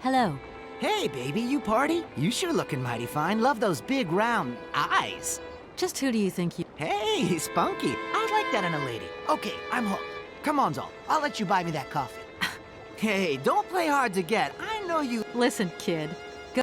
Hello. Hey, baby, you party? You sure looking mighty fine. Love those big, round eyes. Just who do you think you... Hey, spunky. I like that in a lady. Okay, I'm hooked. Come on, Zol. I'll let you buy me that coffee. Hey, don't play hard to get. I know you... Listen, kid. Go...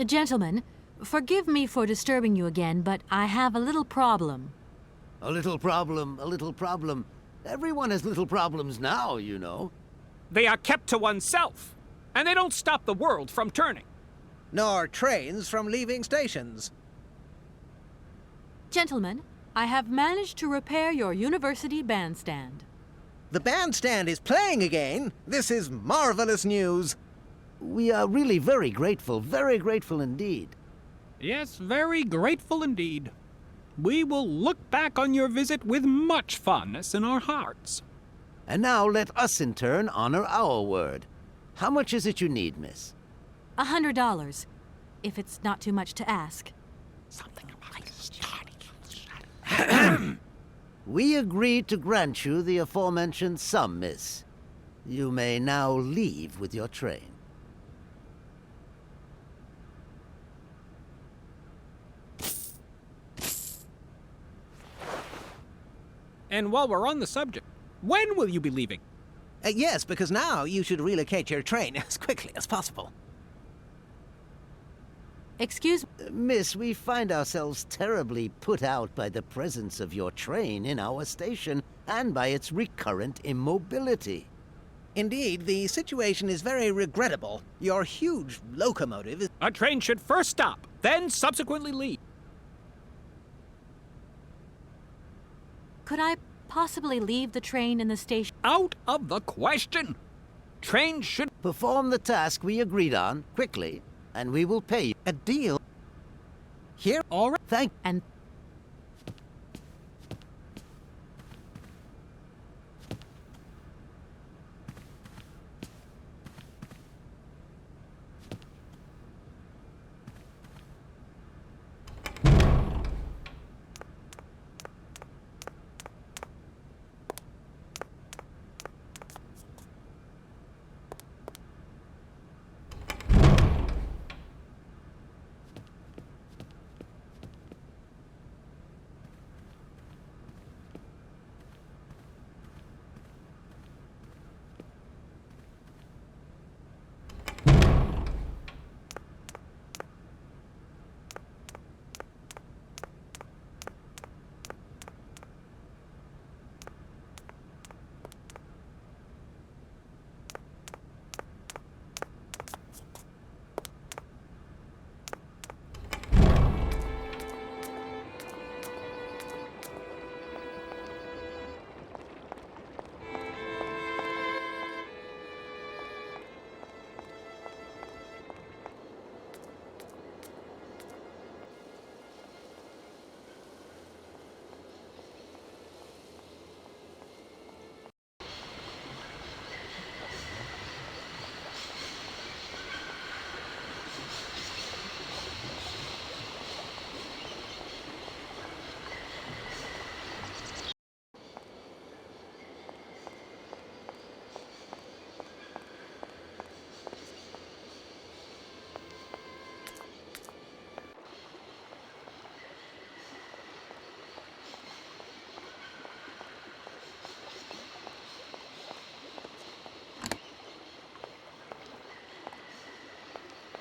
Gentlemen, forgive me for disturbing you again, but I have a little problem. A little problem, a little problem. Everyone has little problems now, you know. They are kept to oneself, and they don't stop the world from turning. Nor trains from leaving stations. Gentlemen, I have managed to repair your university bandstand. The bandstand is playing again. This is marvelous news. We are really very grateful indeed. Yes, very grateful indeed. We will look back on your visit with much fondness in our hearts. And now let us in turn honor our word. How much is it you need, miss? $100, if it's not too much to ask. We agreed to grant you the aforementioned sum, miss. You may now leave with your train. And while we're on the subject, when will you be leaving? Yes, because now you should relocate your train as quickly as possible. Excuse me. Miss, we find ourselves terribly put out by the presence of your train in our station and by its recurrent immobility. Indeed, the situation is very regrettable. Your huge locomotive is... A train should first stop, then subsequently leave. Could I possibly leave the train in the station? Out of the question. Trains should... Perform the task we agreed on, quickly, and we will pay you. A deal? Here? All right. Thank... And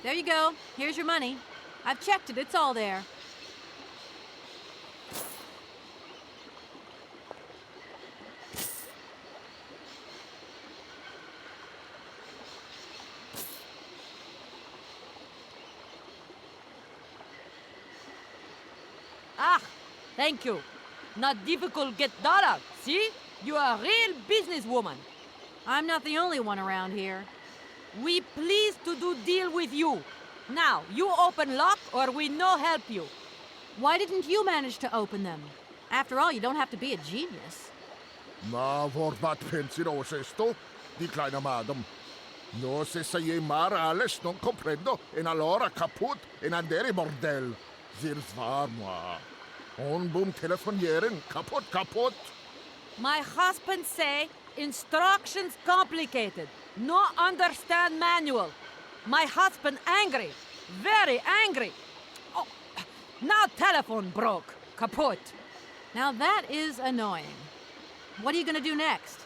there you go. Here's your money. I've checked it. It's all there. Ah, thank you. Not difficult get dollar, see? You are a real businesswoman. I'm not the only one around here. We pleased to do deal with you. Now, you open lock or we no help you. Why didn't you manage to open them? After all, you don't have to be a genius. Ma vorbat pensiroso esto, di kleine madam. No se sei mar alles non comprendo, en allora kaput en andere bordel. Zils war moi. On boom telefonieren, kaput. My husband say instructions complicated. No understand manual. My husband angry. Very angry. Oh, now telephone broke. Kaput. Now that is annoying. What are you gonna do next?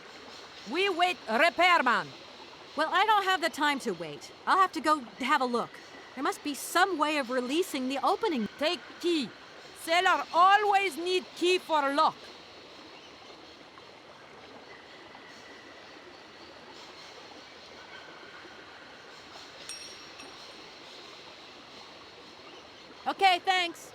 We wait repairman. Well, I don't have the time to wait. I'll have to go have a look. There must be some way of releasing the opening. Take key. Sailor always need key for lock. Okay, thanks.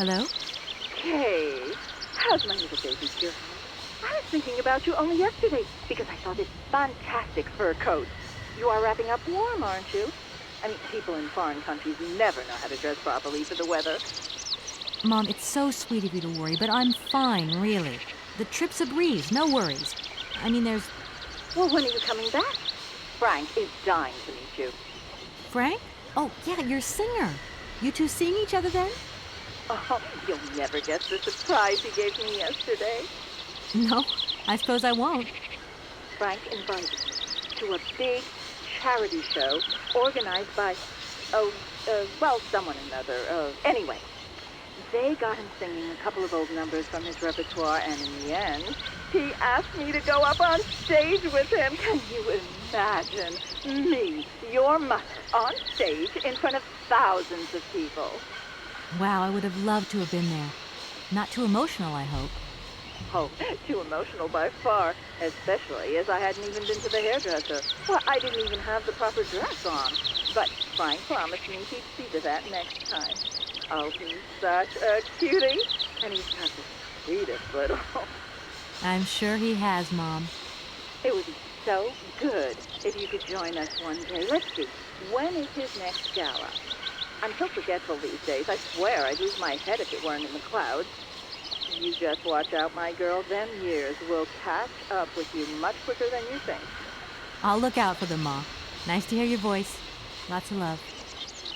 Hello? Hey, how's my little baby girl? I was thinking about you only yesterday because I saw this fantastic fur coat. You are wrapping up warm, aren't you? I mean, people in foreign countries never know how to dress properly for the weather. Mom, it's so sweet of you to worry, but I'm fine, really. The trip's a breeze, no worries. I mean, there's... Well, when are you coming back? Frank is dying to meet you. Frank? Oh, yeah, your singer. You two seeing each other then? Oh, you'll never guess the surprise he gave me yesterday. No, I suppose I won't. Frank invited me to a big charity show organized by, someone or another. Anyway, they got him singing a couple of old numbers from his repertoire, and in the end, he asked me to go up on stage with him. Can you imagine me, your mother, on stage in front of thousands of people? Wow, I would have loved to have been there. Not too emotional, I hope. Oh, too emotional by far, especially as I hadn't even been to the hairdresser. Well, I didn't even have the proper dress on. But Frank promised me he'd see to that next time. Oh, he's such a cutie. And he's got the sweetest little... I'm sure he has, Mom. It would be so good if you could join us one day. Let's see, when is his next gala? I'm so forgetful these days. I swear I'd lose my head if it weren't in the clouds. You just watch out, my girl. Them years will catch up with you much quicker than you think. I'll look out for them, Ma. Nice to hear your voice. Lots of love.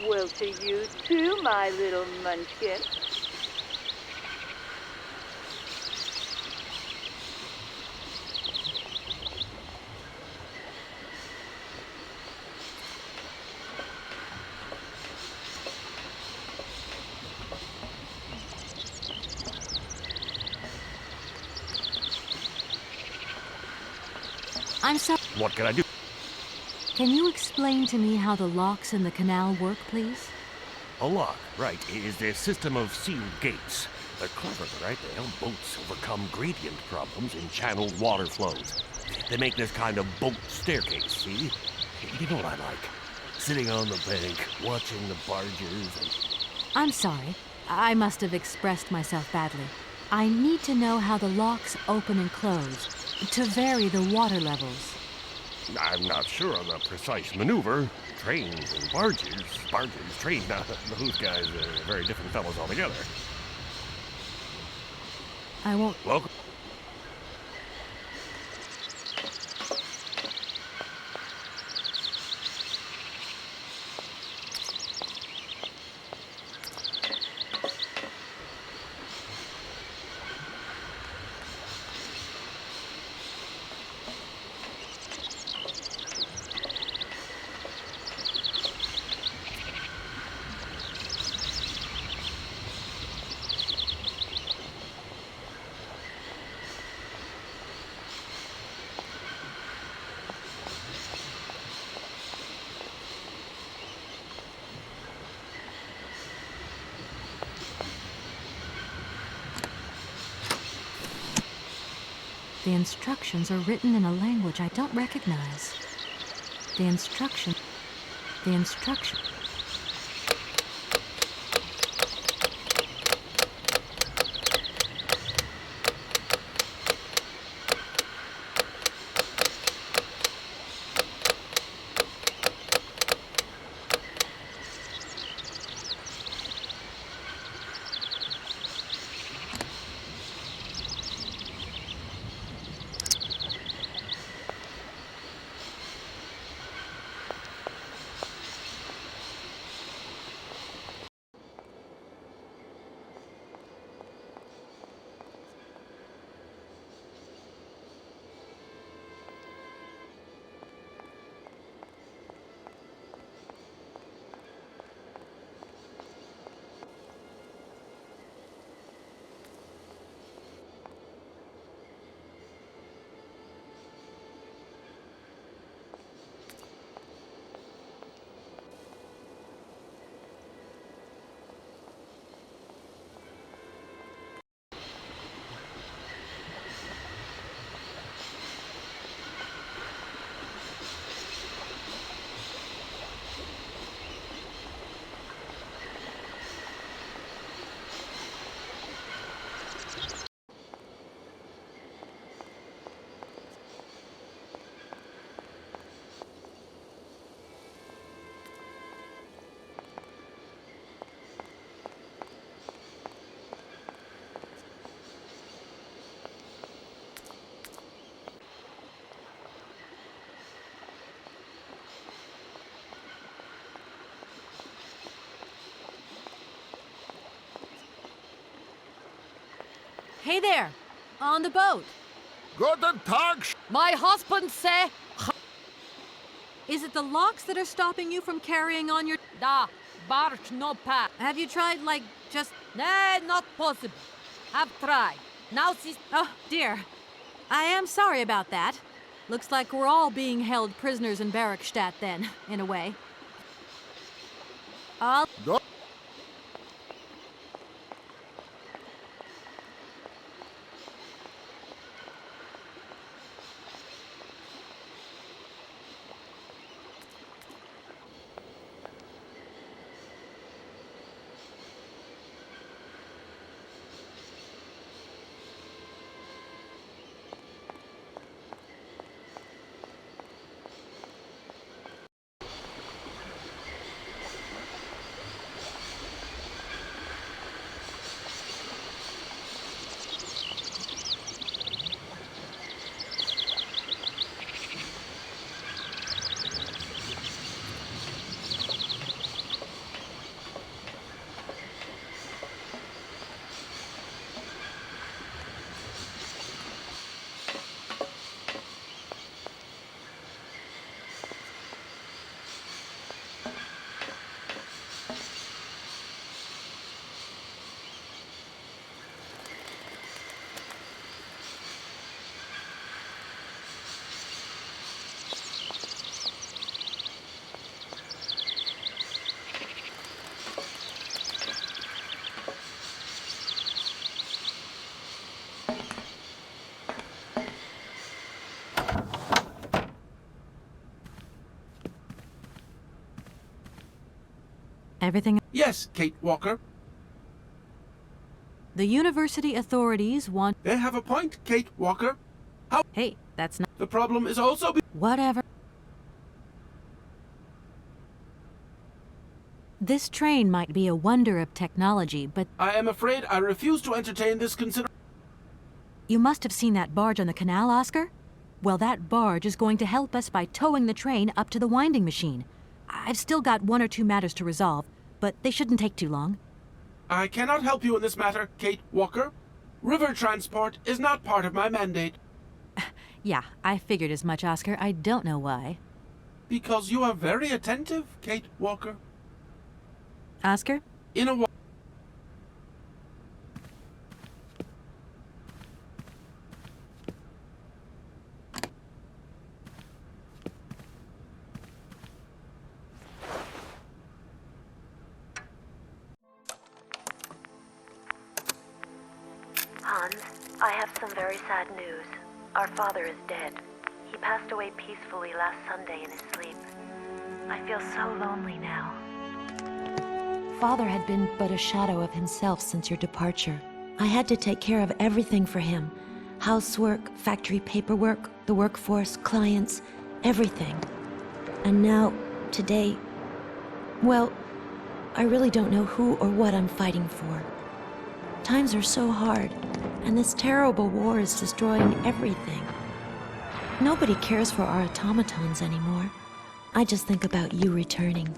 Well, to you too, my little munchkin. I'm sorry. What can I do? Can you explain to me how the locks in the canal work, please? A lock, right, is a system of sealed gates. They're clever, right? They help boats overcome gradient problems in channeled water flows. They make this kind of boat staircase, see? You know what I like? Sitting on the bank, watching the barges and... I'm sorry. I must have expressed myself badly. I need to know how the locks open and close to vary the water levels. I'm not sure on the precise maneuver. Trains and barges, trains, now, those guys are very different fellows altogether. I won't... Welcome. The instructions are written in a language I don't recognize. The instruction... Hey there, on the boat. Guten Tag, My husband say... Is it the locks that are stopping you from carrying on your... Da, barge no pass. Have you tried, like, just... Nah, not possible. Have tried. Now she's... Oh, dear. I am sorry about that. Looks like we're all being held prisoners in Barockshtad then, in a way. I'll... Go. Everything... Yes, Kate Walker. The university authorities want... They have a point, Kate Walker. Hey, that's not... The problem is also... Whatever. This train might be a wonder of technology, but... I am afraid I refuse to entertain this You must have seen that barge on the canal, Oscar? Well, that barge is going to help us by towing the train up to the winding machine. I've still got 1 or 2 matters to resolve, but they shouldn't take too long. I cannot help you in this matter, Kate Walker. River transport is not part of my mandate. Yeah, I figured as much, Oscar. I don't know why. Because you are very attentive, Kate Walker. Oscar? In a... Hans, I have some very sad news. Our father is dead. He passed away peacefully last Sunday in his sleep. I feel so lonely now. Father had been but a shadow of himself since your departure. I had to take care of everything for him. Housework, factory paperwork, the workforce, clients, everything. And now, today, well, I really don't know who or what I'm fighting for. Times are so hard, and this terrible war is destroying everything. Nobody cares for our automatons anymore. I just think about you returning.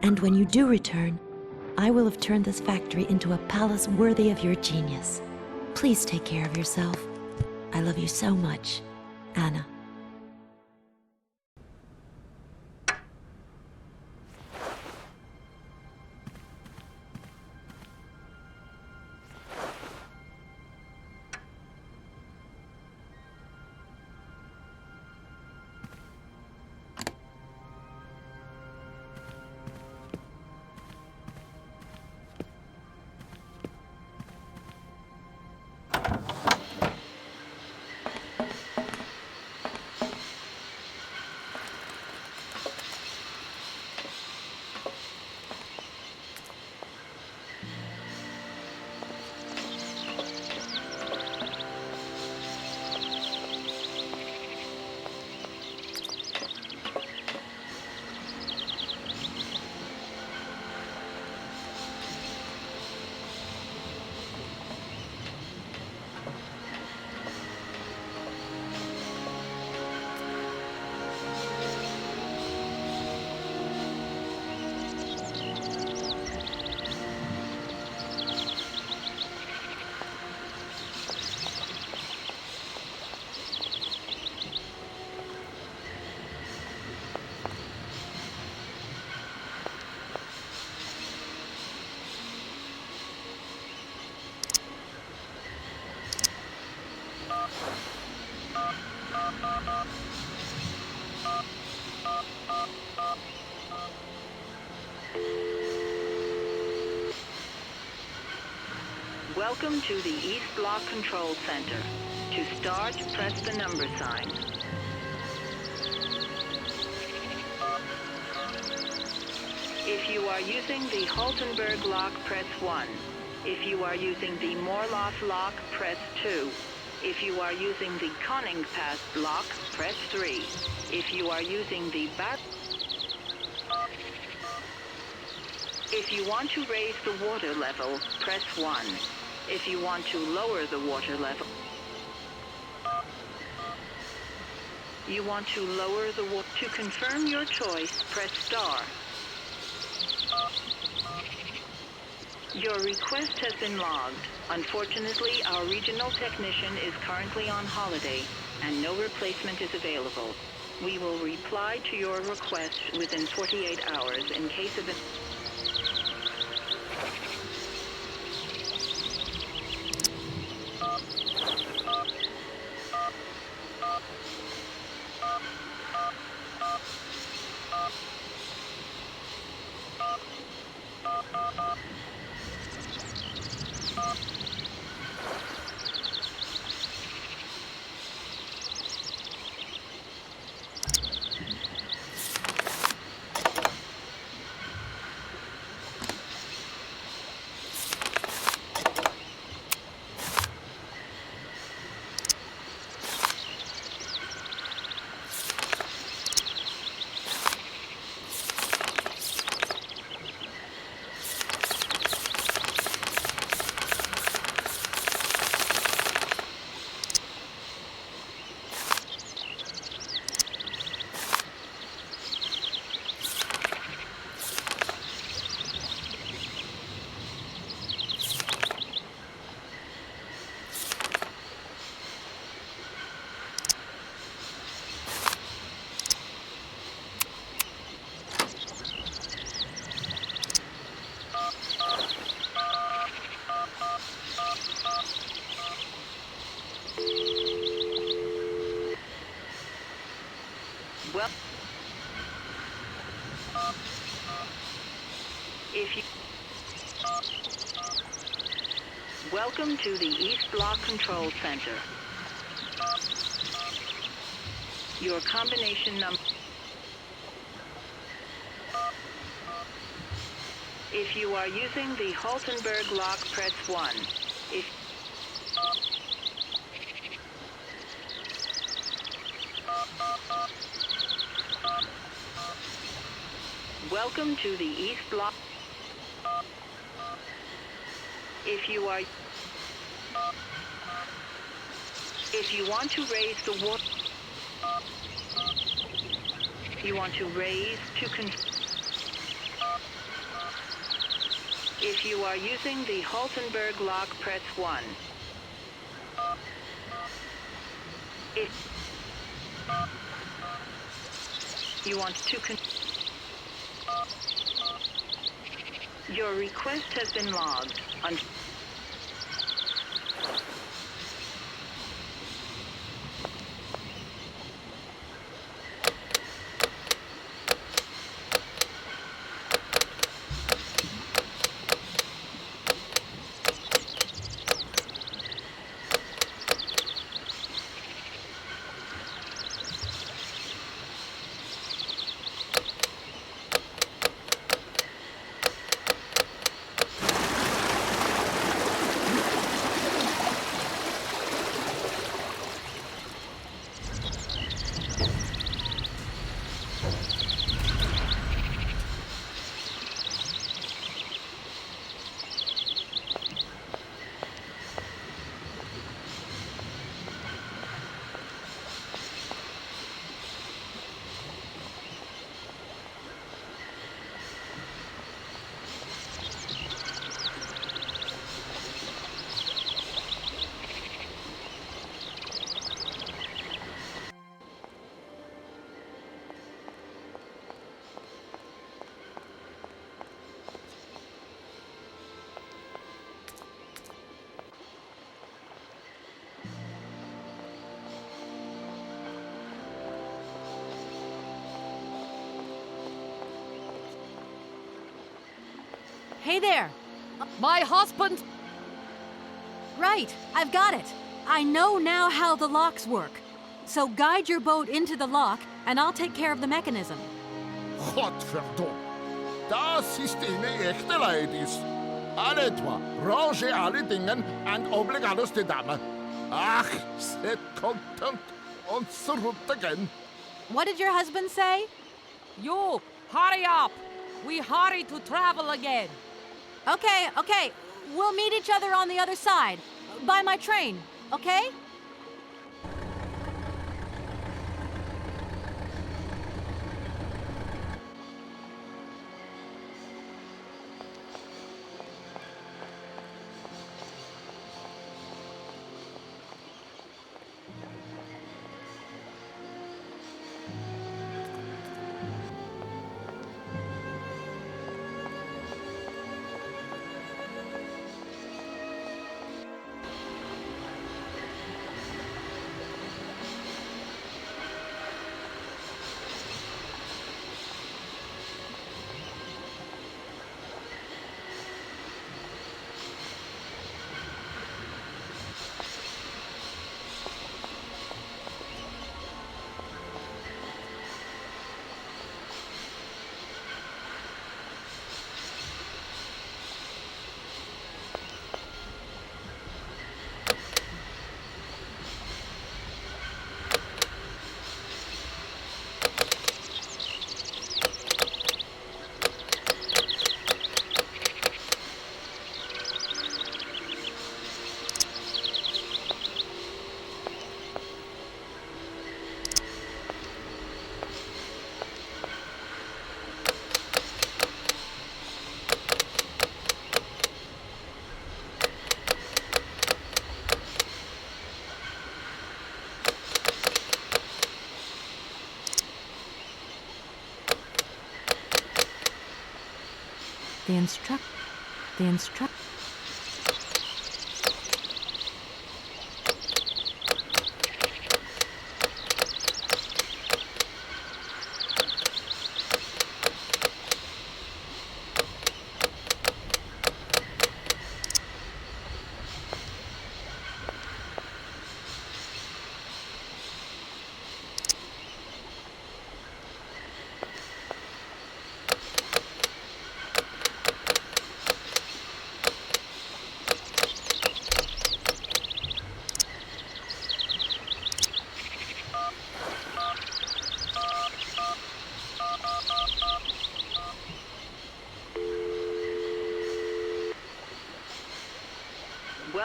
And when you do return, I will have turned this factory into a palace worthy of your genius. Please take care of yourself. I love you so much, Anna. Welcome to the East Block Control Center. To start, press the number sign. If you are using the Haltenberg lock, press 1. If you are using the Morloff lock, press 2. If you are using the Koningpass lock, press 3. If you are using the If you want to raise the water level, press 1. If you want to lower the water level, you want to lower the water. To confirm your choice, press star. Your request has been logged. Unfortunately, our regional technician is currently on holiday, and no replacement is available. We will reply to your request within 48 hours in case of Welcome to the East Block Control Center. Your combination number. If you are using the Haltenberg lock, press 1. If Welcome to the East Block. If you want to raise the water, you want to raise to If you are using the Haltenberg lock, press 1. If you want to Your request has been logged. Hey there! My husband! Right, I've got it. I know now how the locks work. So guide your boat into the lock, and I'll take care of the mechanism. Godverdomme. Das ist eine echte Ladies. Alle twee, range alle dingen en obligados de dame. Ach, zet content on route again. What did your husband say? You, hurry up! We hurry to travel again. Okay. We'll meet each other on the other side. By my train, okay? The instruct.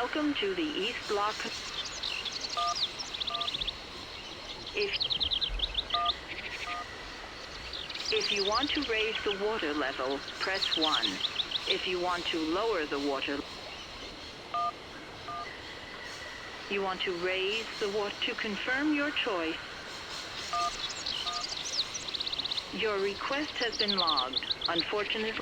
Welcome to the East Block. If you want to raise the water level, press 1. If you want to lower the water, you want to raise the water. To confirm your choice, your request has been logged. Unfortunately,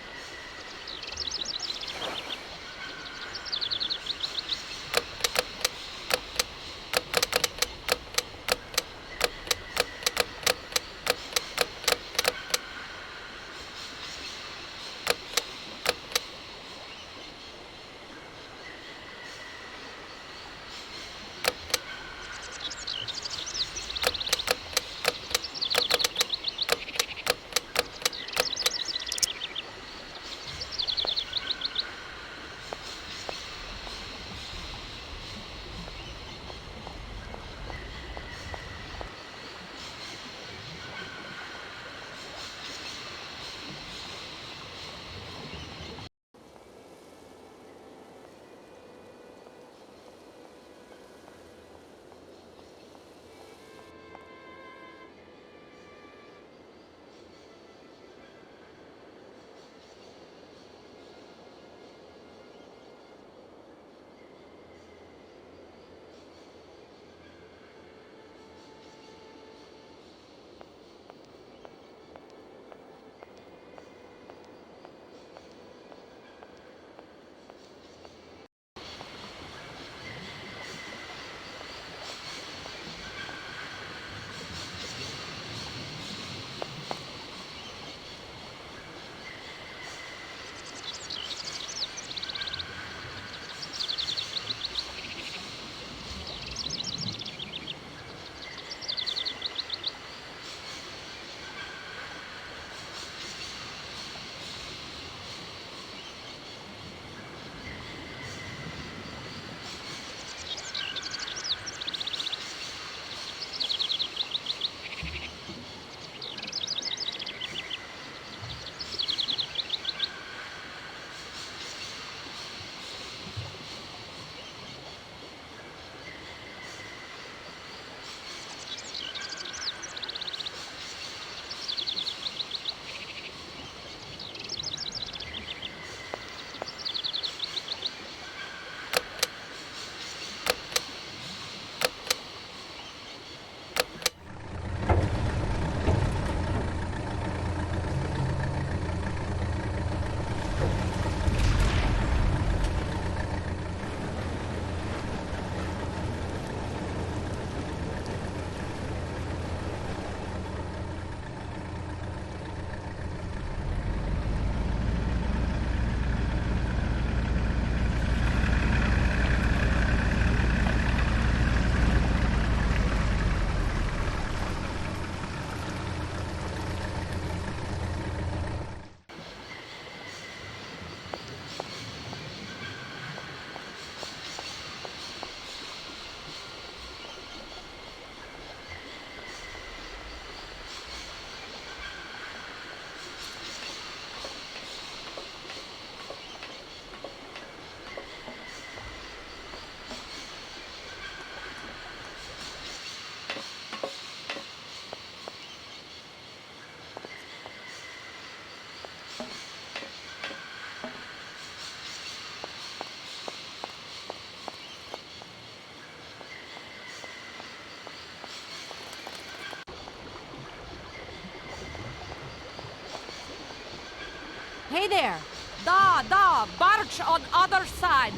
Hey there! Barge on other side!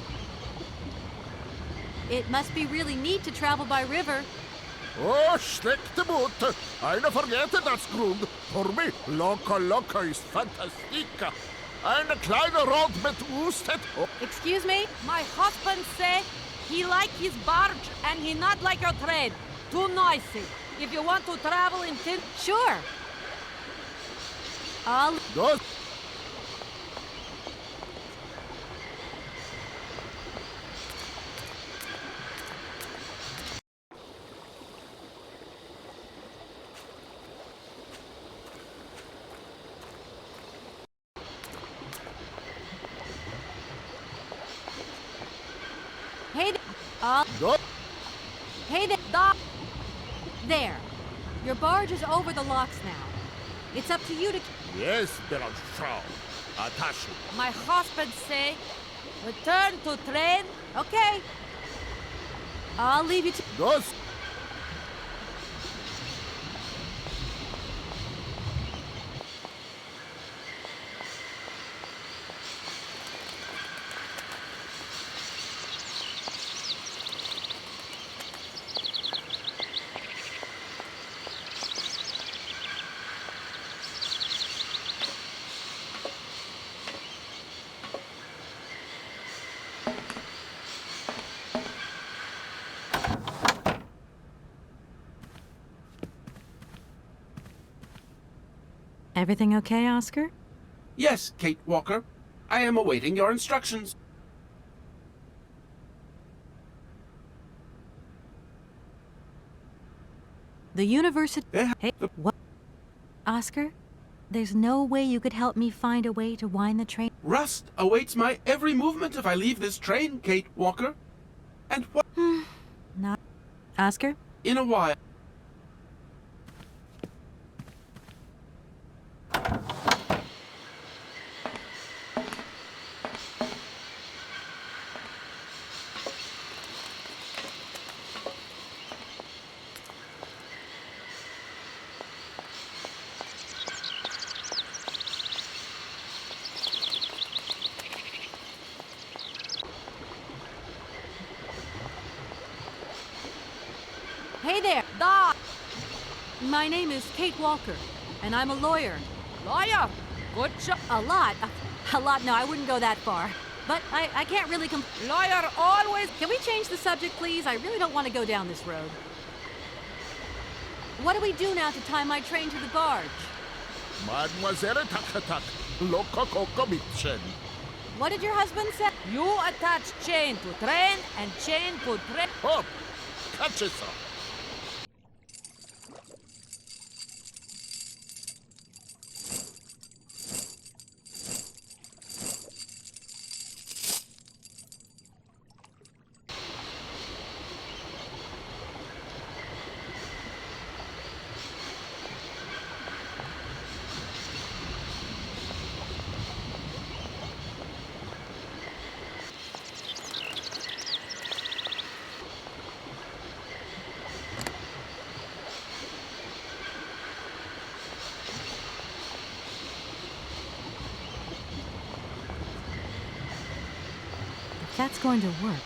It must be really neat to travel by river. Oh, stick to boot. Eine vergete das Grund. Für mich, loco ist fantastica. Eine kleine Rot mit Ustet. Excuse me? My husband say he like his barge and he not like your trade. Too noisy. If you want to travel in tin... Sure. I'll... Dos. Go. Hey there, Doc. There. Your barge is over the locks now. It's up to you to... Yes, Barockshtad. Attention. My husband say, return to train. Okay. I'll leave you to... Dos. Everything okay, Oscar? Yes, Kate Walker. I am awaiting your instructions. The university... Hey, the- what? Oscar? There's no way you could help me find a way to wind the train... Rust awaits my every movement if I leave this train, Kate Walker. And what? Not... Oscar? In a while. Hey there, Doc! My name is Kate Walker, and I'm a lawyer. Lawyer, good job. A lot. No, I wouldn't go that far. But I can't really Lawyer always... Can we change the subject, please? I really don't want to go down this road. What do we do now to tie my train to the barge? Mademoiselle Takatak. Loco Coco Mitchen. What did your husband say? You attach chain to train and chain to train. Hop. Catch it, sir. If that's going to work.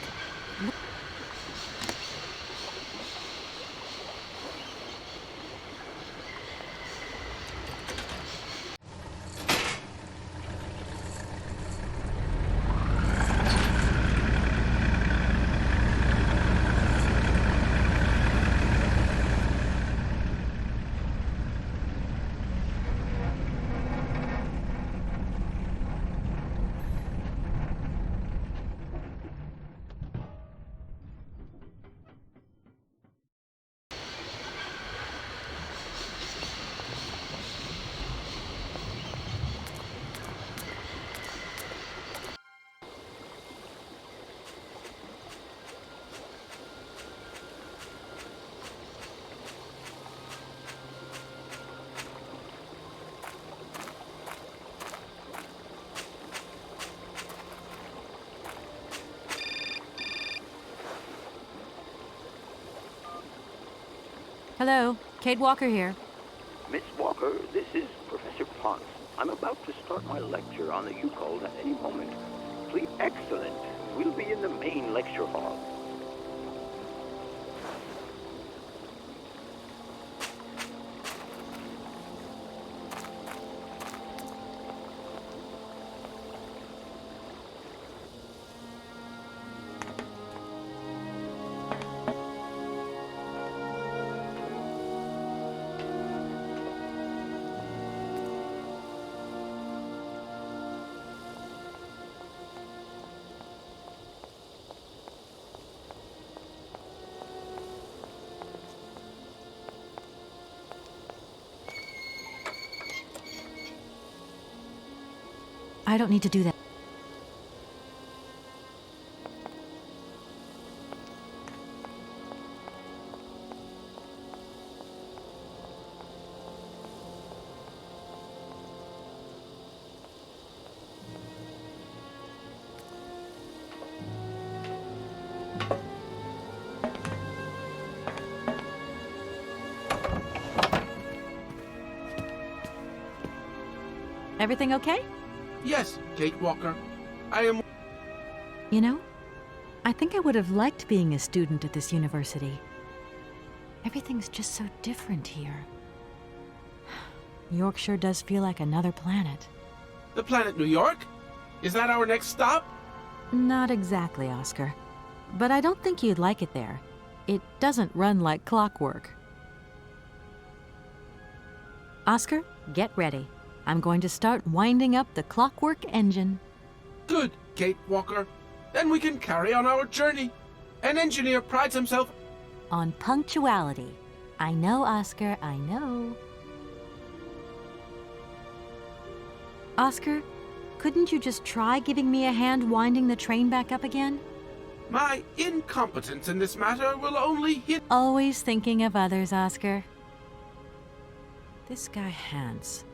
Hello, Kate Walker here. Miss Walker, this is Professor Ponce. I'm about to start my lecture on the U-Code at any moment. Please, excellent. We'll be in the main lecture hall. I don't need to do that. Everything okay? Yes, Kate Walker. I am... You know, I think I would have liked being a student at this university. Everything's just so different here. Yorkshire does feel like another planet. The planet New York? Is that our next stop? Not exactly, Oscar. But I don't think you'd like it there. It doesn't run like clockwork. Oscar, get ready. I'm going to start winding up the clockwork engine. Good, Kate Walker. Then we can carry on our journey. An engineer prides himself on punctuality. I know, Oscar, I know. Oscar, couldn't you just try giving me a hand winding the train back up again? My incompetence in this matter will only hit... Always thinking of others, Oscar. This guy Hans.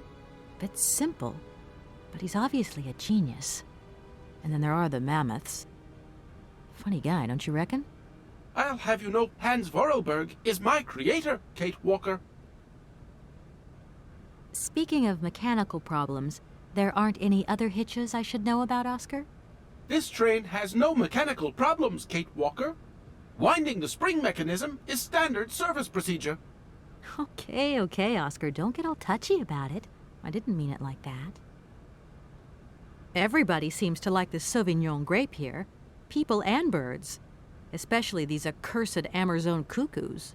Bit simple, but he's obviously a genius. And then there are the mammoths. Funny guy, don't you reckon? I'll have you know Hans Vorarlberg is my creator, Kate Walker. Speaking of mechanical problems, there aren't any other hitches I should know about, Oscar? This train has no mechanical problems, Kate Walker. Winding the spring mechanism is standard service procedure. Okay, Oscar, don't get all touchy about it. I didn't mean it like that. Everybody seems to like the Sauvignon grape here. People and birds. Especially these accursed Amazon cuckoos.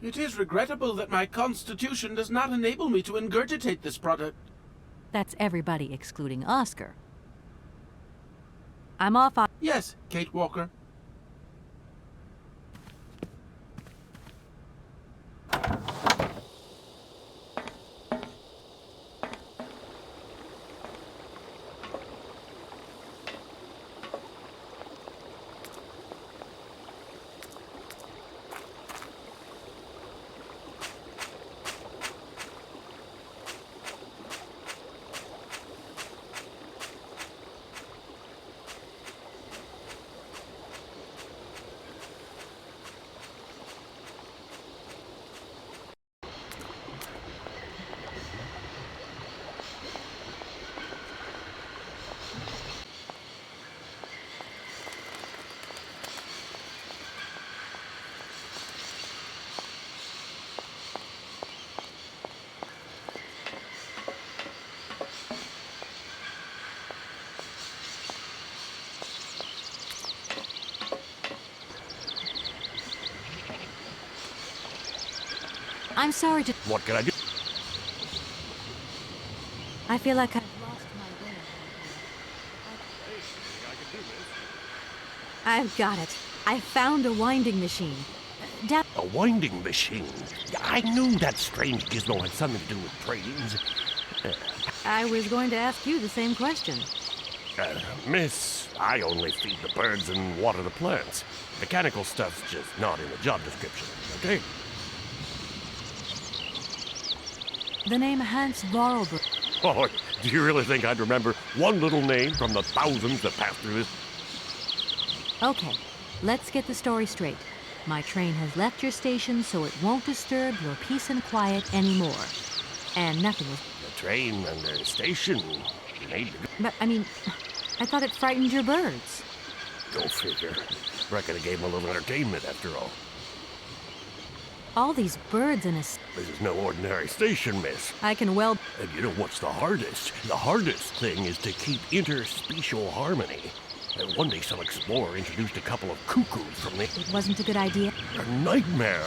It is regrettable that my constitution does not enable me to ingurgitate this product. That's everybody excluding Oscar. I'm off. Yes, Kate Walker. I'm sorry to... What can I do? I feel like I've lost my way. I've got it. I found a winding machine. A winding machine? I knew that strange gizmo had something to do with trains. I was going to ask you the same question. Miss, I only feed the birds and water the plants. Mechanical stuff's just not in the job description, okay? The name Hans Vorarlberg. Oh, do you really think I'd remember one little name from the thousands that passed through this? Okay, let's get the story straight. My train has left your station, so it won't disturb your peace and quiet anymore. And nothing is... The train and the station made the... But, I mean, I thought it frightened your birds. Go figure. Reckon it gave them a little entertainment after all. All these birds in a... This is no ordinary station, miss. I can well... And you know what's the hardest? The hardest thing is to keep interspecial harmony. And one day some explorer introduced a couple of cuckoos from the... It wasn't a good idea. A nightmare.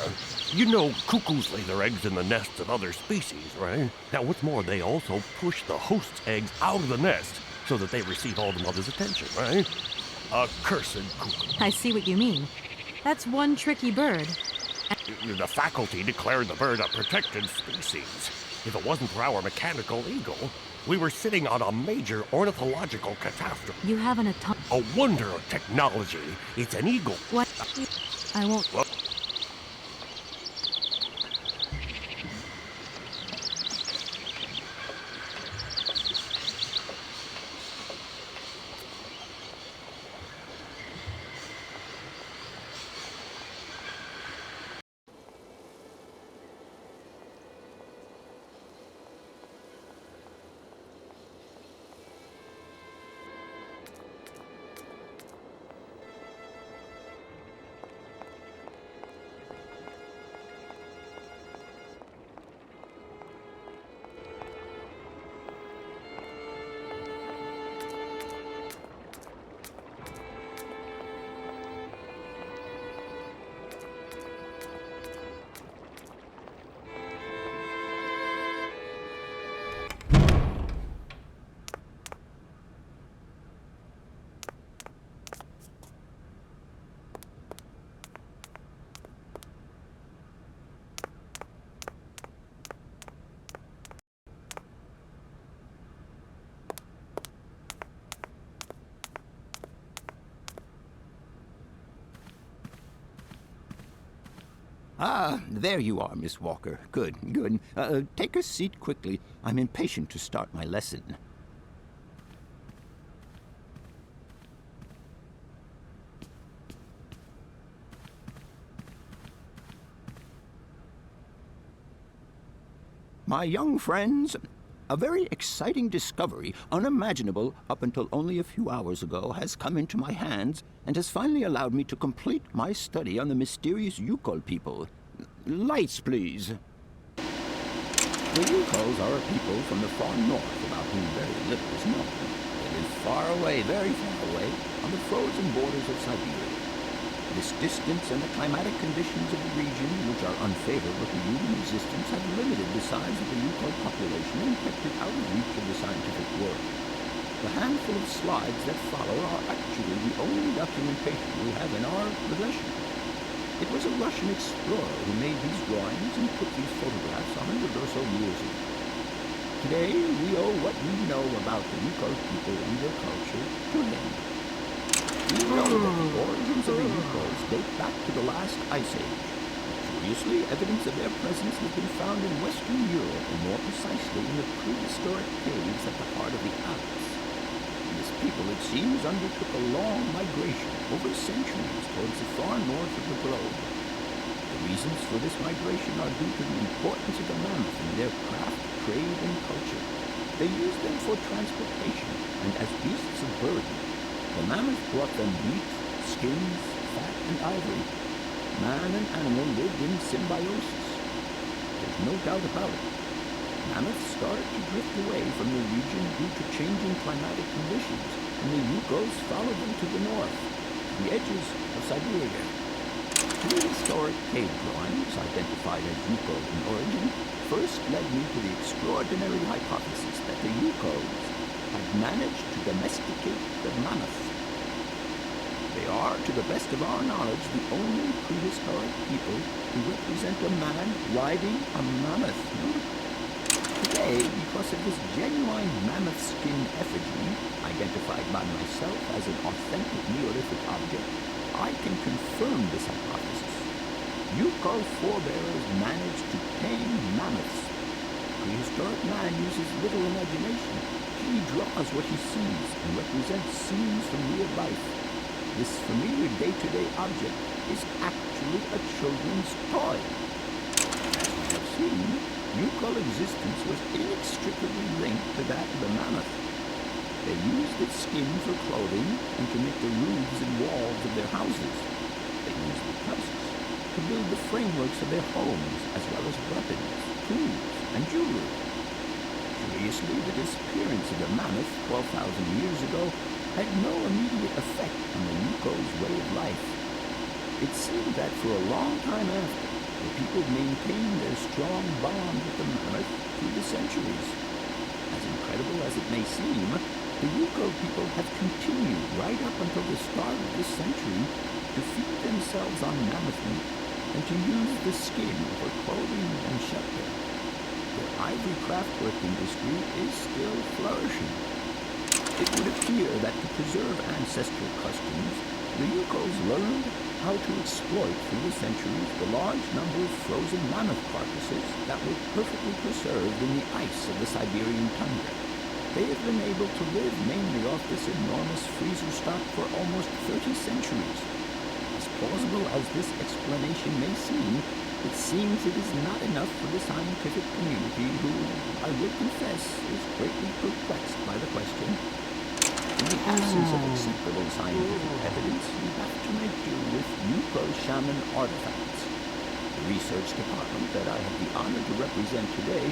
You know, cuckoos lay their eggs in the nests of other species, right? Now, what's more, they also push the host's eggs out of the nest so that they receive all the mother's attention, right? A cursed cuckoo. I see what you mean. That's one tricky bird. The faculty declared the bird a protected species. If it wasn't for our mechanical eagle, we were sitting on a major ornithological catastrophe. You haven't a wonder of technology. It's an eagle. What? I won't... Well, Ah, there you are, Miss Walker. Good, good. Take a seat quickly. I'm impatient to start my lesson. My young friends, a very exciting discovery, unimaginable up until only a few hours ago, has come into my hands and has finally allowed me to complete my study on the mysterious Yukol people. Lights, please. The Yukols are a people from the far north about whom very little is known. They live far away, very far away, on the frozen borders of Siberia. This distance and the climatic conditions of the region, which are unfavorable to human existence, have limited the size of the Yukol population and kept it out of reach of the scientific world. The handful of slides that follow are actually the only documentation we have in our possession. It was a Russian explorer who made these drawings and took these photographs 100 or so years ago. Today, we owe what we know about the Yukol people and their culture to him. We know that the origins of the Yukols date back to the last ice age. Curiously, evidence of their presence has been found in Western Europe, and more precisely in the prehistoric caves at the heart of the Alps. This people, it seems, undertook a long migration over centuries towards the far north of the globe. The reasons for this migration are due to the importance of the mammoth in their craft, trade, and culture. They used them for transportation and as beasts of burden. The mammoth brought them meat, skins, fat, and ivory. Man and animal lived in symbiosis. There's no doubt about it. Mammoths started to drift away from the region due to changing climatic conditions, and the Yukols followed them to the north, to the edges of Siberia. Prehistoric cave drawings, identified as Yukol in origin, first led me to the extraordinary hypothesis that the Yukols had managed to domesticate the mammoth. They are, to the best of our knowledge, the only prehistoric people who represent a man riding a mammoth. Today, because of this genuine mammoth skin effigy, identified by myself as an authentic Neolithic object, I can confirm this hypothesis. Yukol forebears managed to tame mammoths. Prehistoric man uses little imagination. He draws what he sees and represents scenes from real life. This familiar day-to-day object is actually a children's toy. As we have seen, Yukol existence was inextricably linked to that of the mammoth. They used its skin for clothing and to make the roofs and walls of their houses. They used the tusks to build the frameworks of their homes, as well as weapons, tools, and jewelry. Curiously, the disappearance of the mammoth 12,000 years ago had no immediate effect on the Yukol's way of life. It seemed that for a long time after, the people maintained their strong bond with the mammoth through the centuries. As incredible as it may seem, the Yukol people have continued right up until the start of this century to feed themselves on mammoth meat and to use the skin for clothing and shelter. Their ivory craftwork industry is still flourishing. It would appear that to preserve ancestral customs, the Yukols learned how to exploit through the centuries the large number of frozen mammoth carcasses that were perfectly preserved in the ice of the Siberian tundra. They have been able to live mainly off this enormous freezer stock for almost 30 centuries. As plausible as this explanation may seem, it seems it is not enough for the scientific community who, I will confess, is greatly perplexed by the question. In the absence of acceptable scientific evidence, we have to make do with Yukol shaman artifacts. The research department that I have the honor to represent today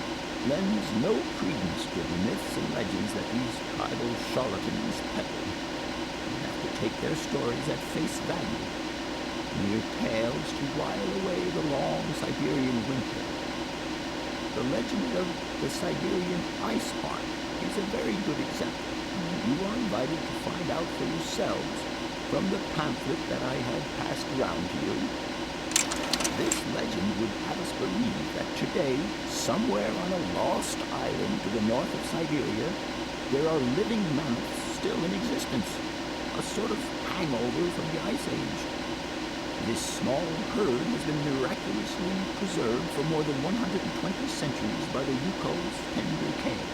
lends no credence to the myths and legends that these tribal charlatans peddle. We have to take their stories at face value, mere tales to while away the long Siberian winter. The legend of the Siberian ice ark is a very good example. You are invited to find out for yourselves from the pamphlet that I had passed around to you. This legend would have us believe that today, somewhere on a lost island to the north of Siberia, there are living mammoths still in existence, a sort of hangover from the Ice Age. This small herd has been miraculously preserved for more than 120 centuries by the Yukol's tender care.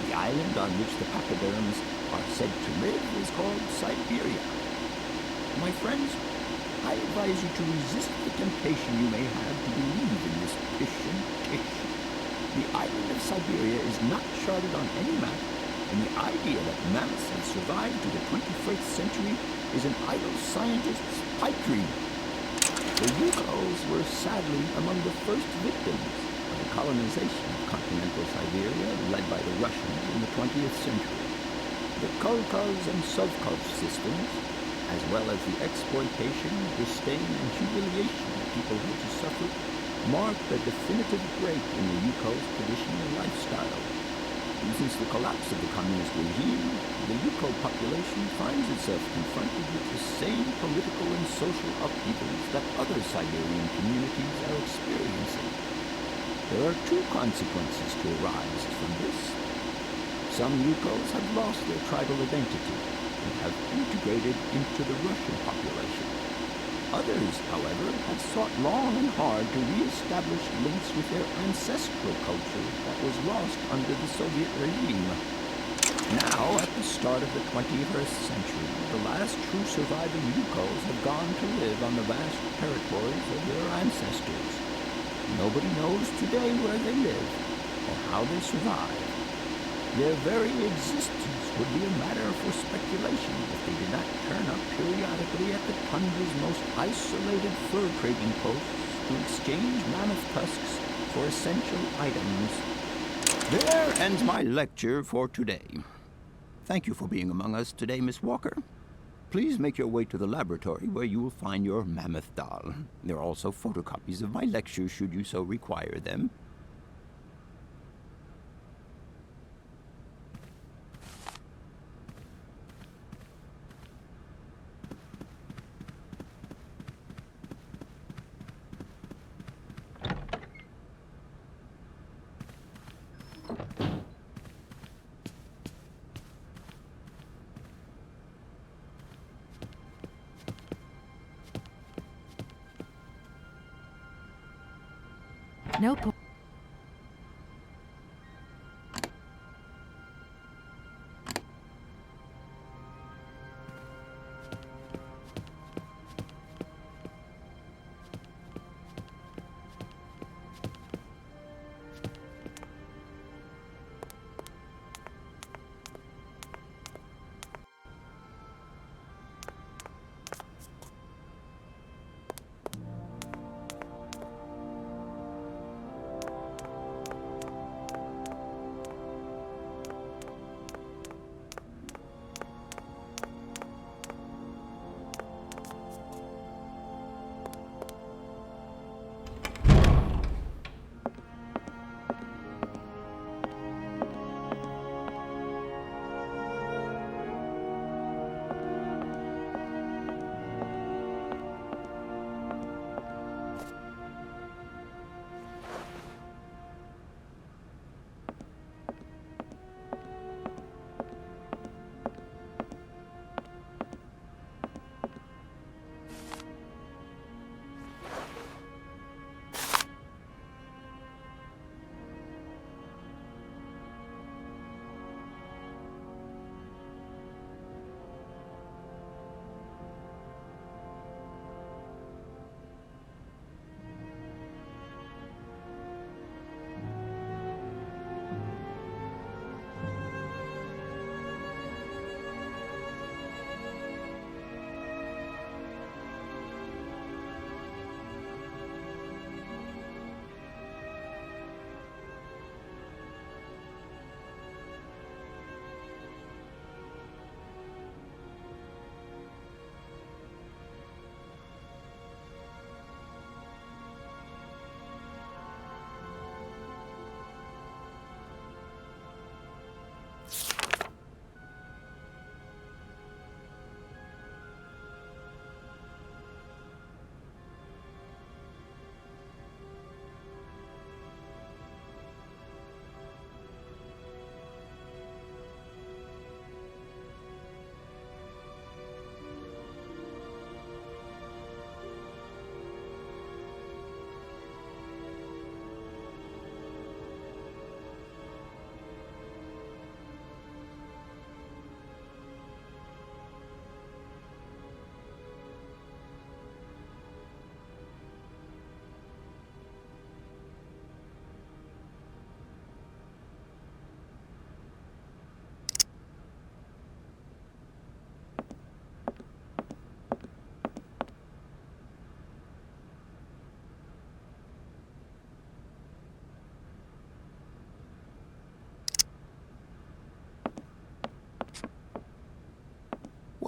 The island on which the pachyderms are said to live is called Siberia. My friends, I advise you to resist the temptation you may have to believe in this pish and tish. The island of Siberia is not charted on any map, and the idea that mammoths have survived to the 21st century is an idle scientist's pipe dream. The Yugols were sadly among the first victims of the colonization of continental Siberia led by the Russians in the 20th century. The Kolkhoz and Sovkhoz systems, as well as the exploitation, disdain, and humiliation people had to suffer, marked a definitive break in the Yukol's traditional lifestyle. Since the collapse of the communist regime, the Yukol population finds itself confronted with the same political and social upheavals that other Siberian communities are experiencing. There are two consequences to arise from this. Some Yukols have lost their tribal identity and have integrated into the Russian population. Others, however, have sought long and hard to re-establish links with their ancestral culture that was lost under the Soviet regime. Now, at the start of the 21st century, the last true surviving Yukols have gone to live on the vast territories of their ancestors. Nobody knows today where they live or how they survived. Their very existence would be a matter for speculation if they did not turn up periodically at the tundra's most isolated fur trading posts to exchange mammoth tusks for essential items. There ends my lecture for today. Thank you for being among us today, Miss Walker. Please make your way to the laboratory where you will find your mammoth doll. There are also photocopies of my lectures should you so require them. No point.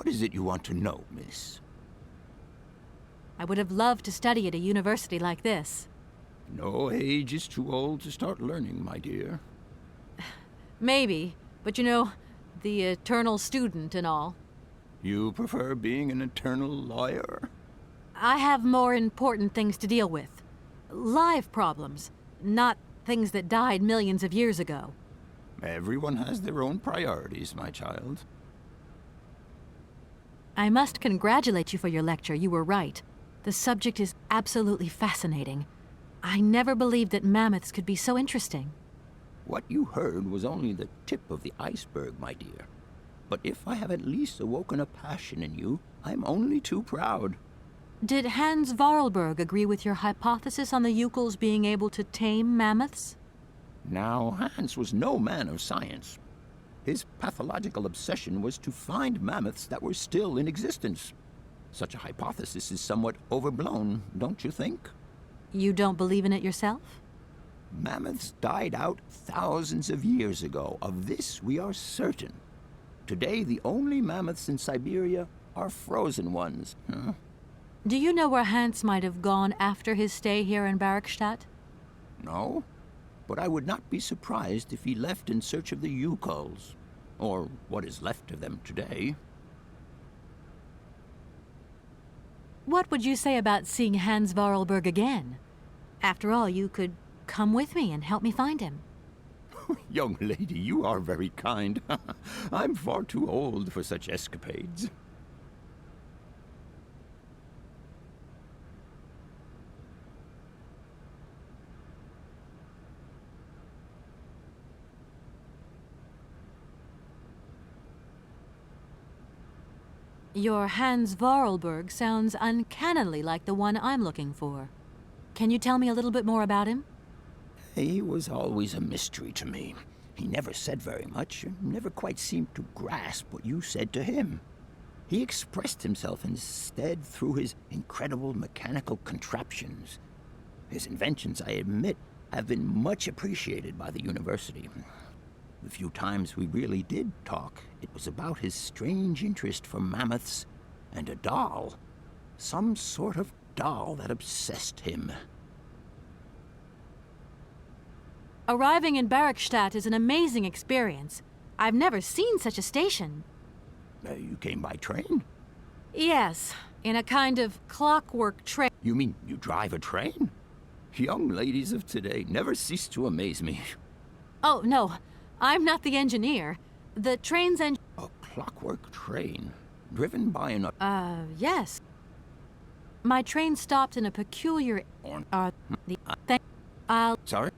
What is it you want to know, miss? I would have loved to study at a university like this. No age is too old to start learning, my dear. Maybe, but you know, the eternal student and all. You prefer being an eternal lawyer? I have more important things to deal with. Live problems, not things that died millions of years ago. Everyone has their own priorities, my child. I must congratulate you for your lecture. You were right. The subject is absolutely fascinating. I never believed that mammoths could be so interesting. What you heard was only the tip of the iceberg, my dear. But if I have at least awoken a passion in you, I'm only too proud. Did Hans Vorarlberg agree with your hypothesis on the Ukals being able to tame mammoths? Now, Hans was no man of science. His pathological obsession was to find mammoths that were still in existence. Such a hypothesis is somewhat overblown, don't you think? You don't believe in it yourself? Mammoths died out thousands of years ago. Of this we are certain. Today, the only mammoths in Siberia are frozen ones. Huh? Do you know where Hans might have gone after his stay here in Barockshtad? No, but I would not be surprised if he left in search of the Ukals, or what is left of them today. What would you say about seeing Hans Vorarlberg again? After all, you could come with me and help me find him. Young lady, you are very kind. I'm far too old for such escapades. Your Hans Vorarlberg sounds uncannily like the one I'm looking for. Can you tell me a little bit more about him? He was always a mystery to me. He never said very much, and never quite seemed to grasp what you said to him. He expressed himself instead through his incredible mechanical contraptions. His inventions, I admit, have been much appreciated by the university. The few times we really did talk, it was about his strange interest for mammoths and a doll. Some sort of doll that obsessed him. Arriving in Barockshtad is an amazing experience. I've never seen such a station. You came by train? Yes, in a kind of clockwork train. You mean you drive a train? Young ladies of today never cease to amaze me. Oh, no. I'm not the engineer. The train's engine... A clockwork train? Driven by an... yes. My train stopped in a peculiar... Sorry?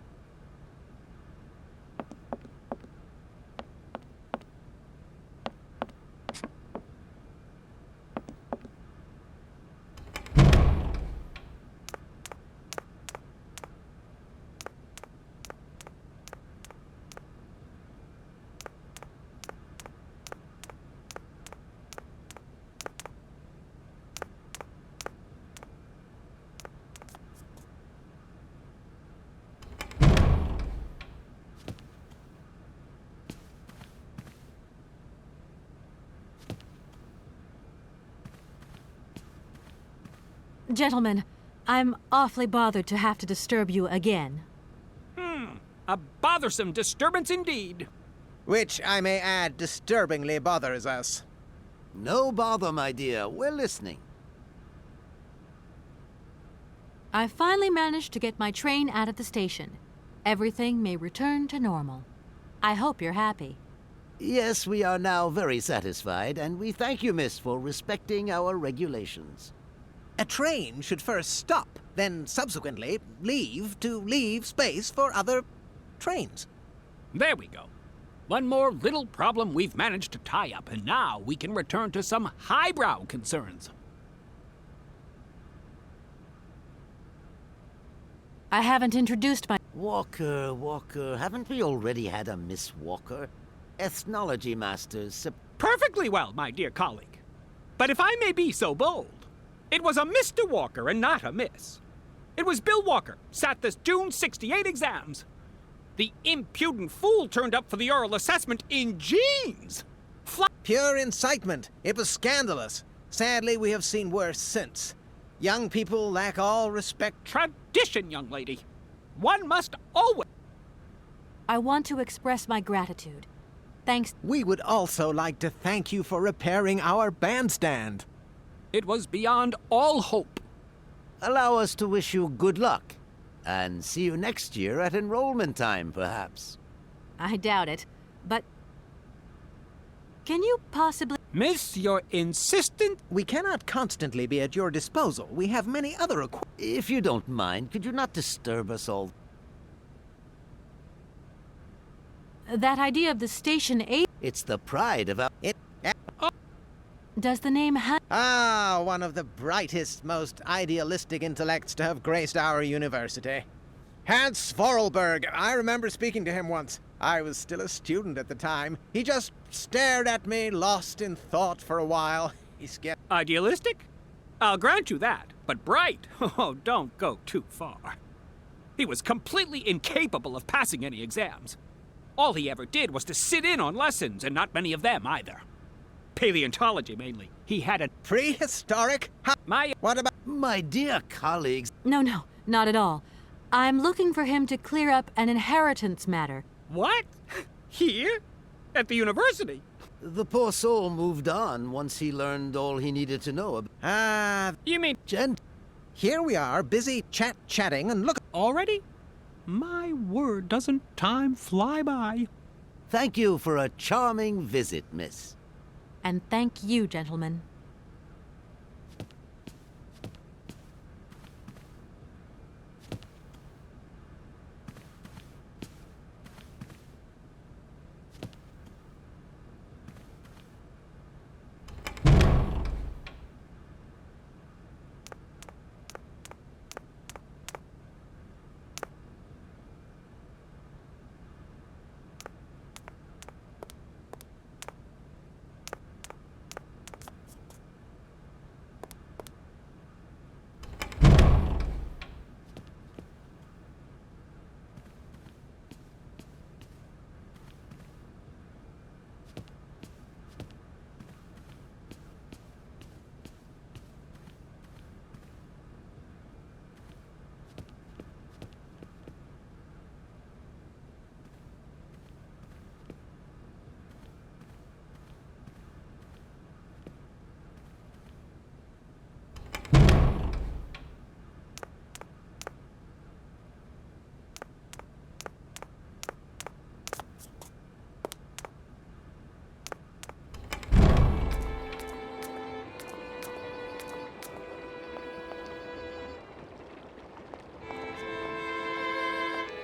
Gentlemen, I'm awfully bothered to have to disturb you again. A bothersome disturbance indeed. Which, I may add, disturbingly bothers us. No bother, my dear. We're listening. I finally managed to get my train out of the station. Everything may return to normal. I hope you're happy. Yes, we are now very satisfied, and we thank you, miss, for respecting our regulations. A train should first stop, then subsequently leave to leave space for other trains. There we go. One more little problem we've managed to tie up, and now we can return to some highbrow concerns. I haven't introduced my... Walker, haven't we already had a Miss Walker? Ethnology masters... Perfectly well, my dear colleague. But if I may be so bold, it was a Mr. Walker and not a Miss. It was Bill Walker, sat the June 68 exams. The impudent fool turned up for the oral assessment in jeans. Pure incitement. It was scandalous. Sadly, we have seen worse since. Young people lack all respect. Tradition, young lady. One must always... I want to express my gratitude. Thanks. We would also like to thank you for repairing our bandstand. It was beyond all hope. Allow us to wish you good luck. And see you next year at enrollment time, perhaps. I doubt it, but... Can you possibly... Miss, you're insistent... We cannot constantly be at your disposal. We have many other If you don't mind, could you not disturb us all? That idea of the Station 8... It's the pride of our... Does the name one of the brightest, most idealistic intellects to have graced our university. Hans Vorarlberg. I remember speaking to him once. I was still a student at the time. He just stared at me, lost in thought for a while. Idealistic? I'll grant you that. But bright? Oh, don't go too far. He was completely incapable of passing any exams. All he ever did was to sit in on lessons, and not many of them either. Paleontology, mainly. He had a... Prehistoric? What about... My dear colleagues... No, not at all. I'm looking for him to clear up an inheritance matter. What? Here? At the university? The poor soul moved on once he learned all he needed to know about... You mean... Here we are, busy chatting, and look... Already? My word, doesn't time fly by? Thank you for a charming visit, miss. And thank you, gentlemen.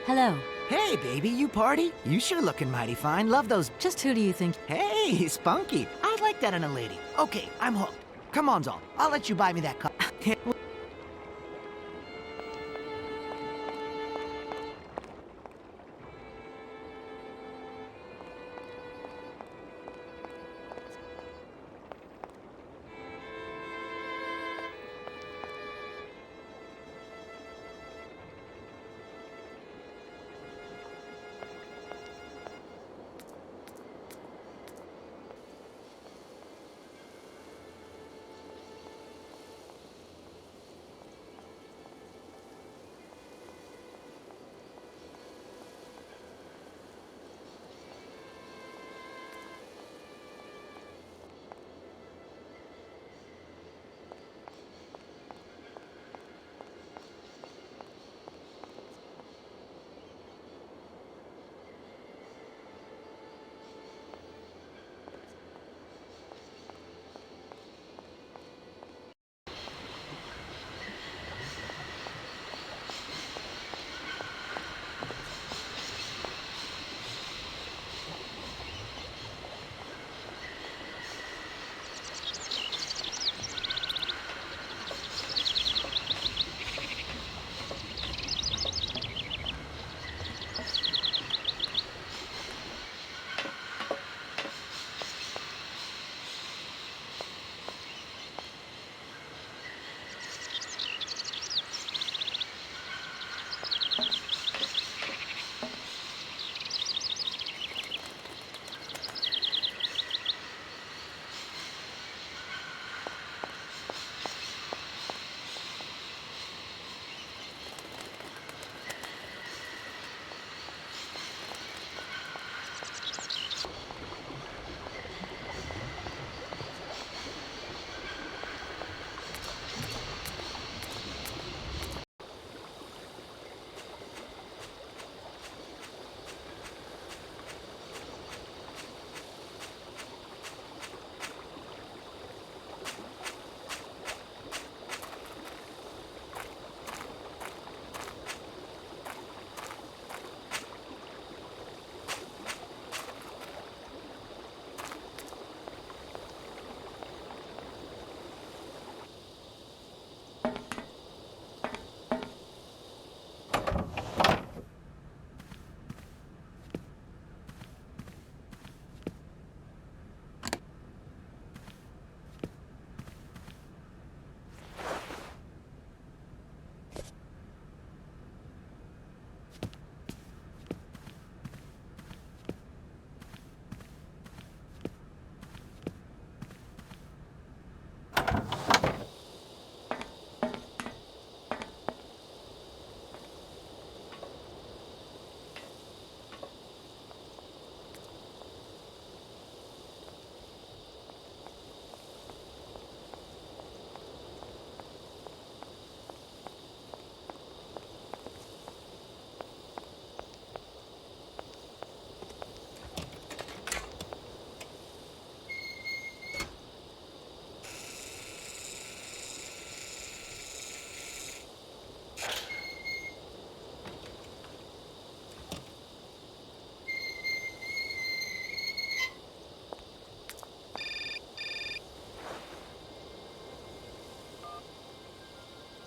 Hello. Hey, baby, you party? You sure looking mighty fine. Love those... Just who do you think? Hey, spunky. I like that in a lady. Okay, I'm hooked. Come on, Zol. I'll let you buy me that cup.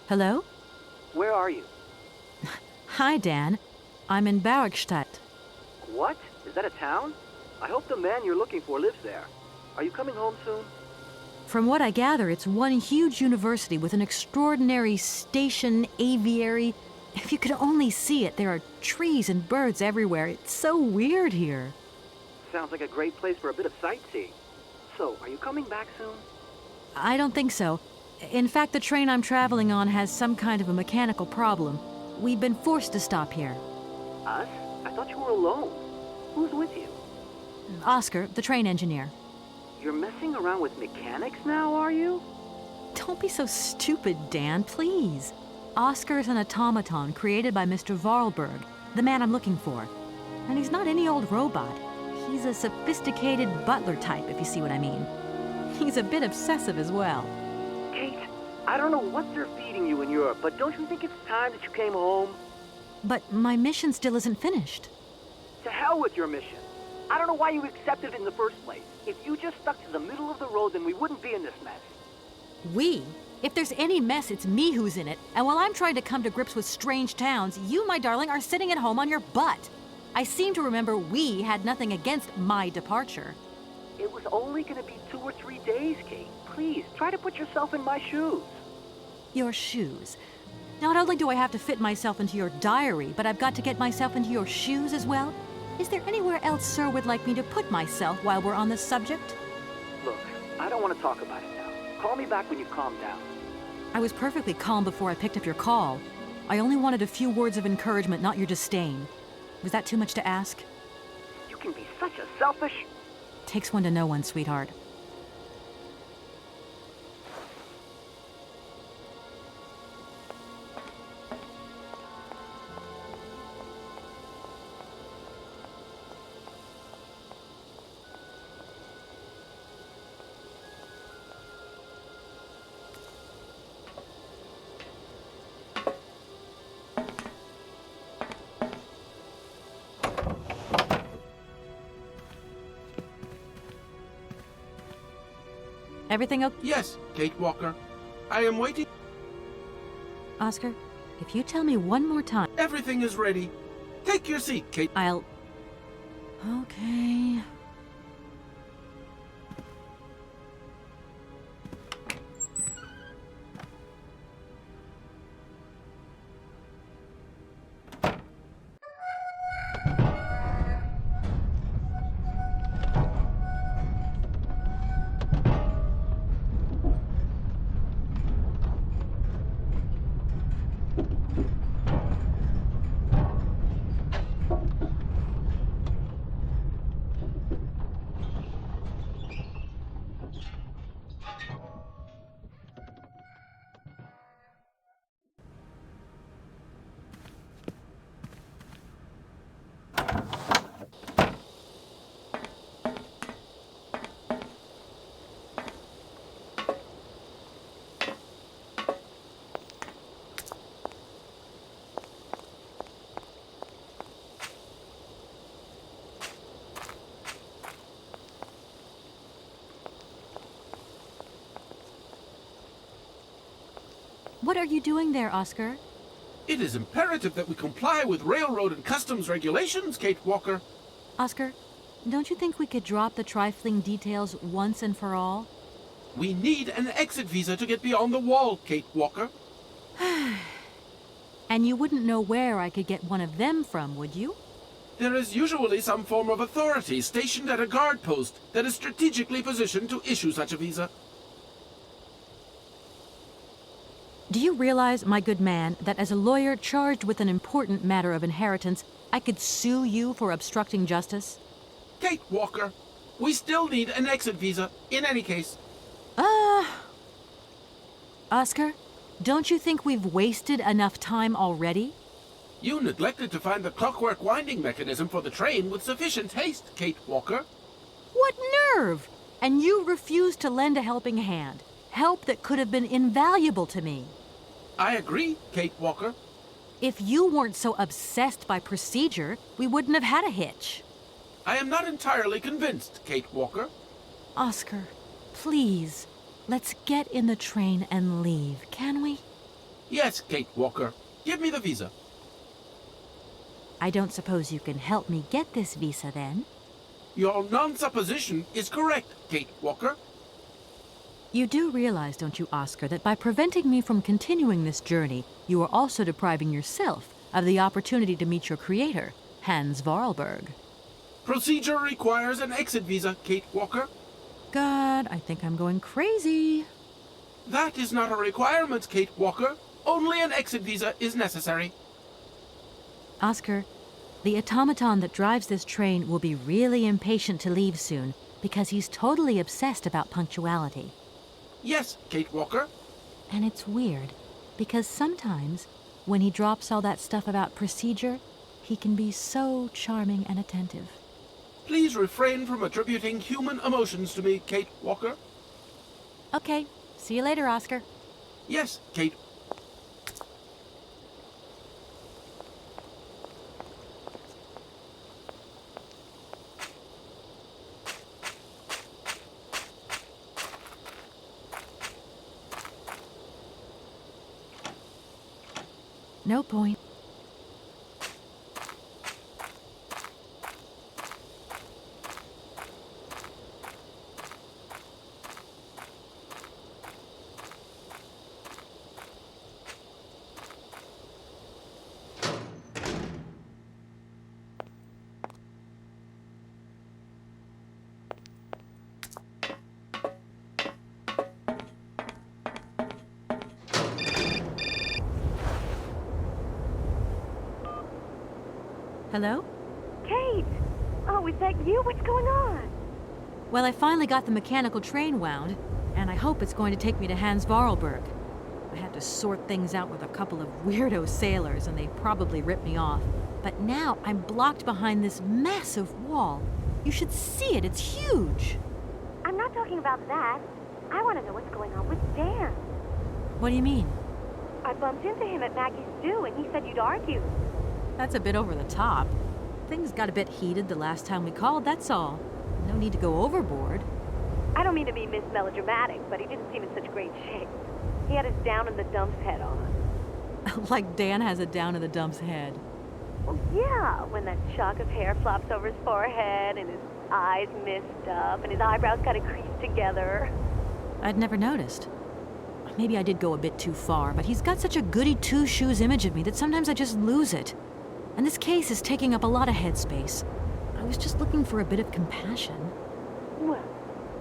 Hello? Where are you? Hi, Dan. I'm in Barockshtad. What? Is that a town? I hope the man you're looking for lives there. Are you coming home soon? From what I gather, it's one huge university with an extraordinary station, aviary. If you could only see it, there are trees and birds everywhere. It's so weird here. Sounds like a great place for a bit of sightseeing. So, are you coming back soon? I don't think so. In fact, the train I'm traveling on has some kind of a mechanical problem. We've been forced to stop here. Us? I thought you were alone. Who's with you? Oscar, the train engineer. You're messing around with mechanics now, are you? Don't be so stupid, Dan, please. Oscar is an automaton created by Mr. Varlberg, the man I'm looking for. And he's not any old robot. He's a sophisticated butler type, if you see what I mean. He's a bit obsessive as well. Kate, I don't know what they're feeding you in Europe, but don't you think it's time that you came home? But my mission still isn't finished. To hell with your mission. I don't know why you accepted it in the first place. If you just stuck to the middle of the road, then we wouldn't be in this mess. We? If there's any mess, it's me who's in it. And while I'm trying to come to grips with strange towns, you, my darling, are sitting at home on your butt. I seem to remember we had nothing against my departure. It was only going to be 2 or 3 days, Kate. Please, try to put yourself in my shoes. Your shoes. Not only do I have to fit myself into your diary, but I've got to get myself into your shoes as well? Is there anywhere else Sir would like me to put myself while we're on this subject? Look, I don't want to talk about it now. Call me back when you calm down. I was perfectly calm before I picked up your call. I only wanted a few words of encouragement, not your disdain. Was that too much to ask? You can be such a selfish... Takes one to know one, sweetheart. Everything okay? Yes, Kate Walker. I am waiting. Oscar, if you tell me one more time... Everything is ready. Take your seat, Kate. I'll... Okay... What are you doing there, Oscar? It is imperative that we comply with railroad and customs regulations, Kate Walker. Oscar, don't you think we could drop the trifling details once and for all? We need an exit visa to get beyond the wall, Kate Walker. And you wouldn't know where I could get one of them from, would you? There is usually some form of authority stationed at a guard post that is strategically positioned to issue such a visa. Do you realize, my good man, that as a lawyer charged with an important matter of inheritance, I could sue you for obstructing justice? Kate Walker, we still need an exit visa, in any case. Oscar, don't you think we've wasted enough time already? You neglected to find the clockwork winding mechanism for the train with sufficient haste, Kate Walker. What nerve! And you refused to lend a helping hand. Help that could have been invaluable to me. I agree, Kate Walker. If you weren't so obsessed by procedure, we wouldn't have had a hitch. I am not entirely convinced, Kate Walker. Oscar, please, let's get in the train and leave, can we? Yes, Kate Walker. Give me the visa. I don't suppose you can help me get this visa then? Your non-supposition is correct, Kate Walker. You do realize, don't you, Oscar, that by preventing me from continuing this journey, you are also depriving yourself of the opportunity to meet your creator, Hans Vorarlberg. Procedure requires an exit visa, Kate Walker. God, I think I'm going crazy. That is not a requirement, Kate Walker. Only an exit visa is necessary. Oscar, the automaton that drives this train will be really impatient to leave soon because he's totally obsessed about punctuality. Yes, Kate Walker. And it's weird, because sometimes, when he drops all that stuff about procedure, he can be so charming and attentive. Please refrain from attributing human emotions to me, Kate Walker. Okay, see you later, Oscar. Yes, Kate. No point. Hello? Kate! Oh, is that you? What's going on? Well, I finally got the mechanical train wound, and I hope it's going to take me to Hans Vorarlberg. I had to sort things out with a couple of weirdo sailors, and they probably ripped me off. But now I'm blocked behind this massive wall. You should see it, it's huge! I'm not talking about that. I want to know what's going on with Dan. What do you mean? I bumped into him at Maggie's Stew, and he said you'd argued. That's a bit over the top. Things got a bit heated the last time we called, that's all. No need to go overboard. I don't mean to be Miss Melodramatic, but he didn't seem in such great shape. He had his down-in-the-dumps head on. Like Dan has a down-in-the-dumps head. Well, yeah, when that shock of hair flops over his forehead, and his eyes mist up, and his eyebrows kind of creased together. I'd never noticed. Maybe I did go a bit too far, but he's got such a goody two-shoes image of me that sometimes I just lose it. And this case is taking up a lot of headspace. I was just looking for a bit of compassion. Well,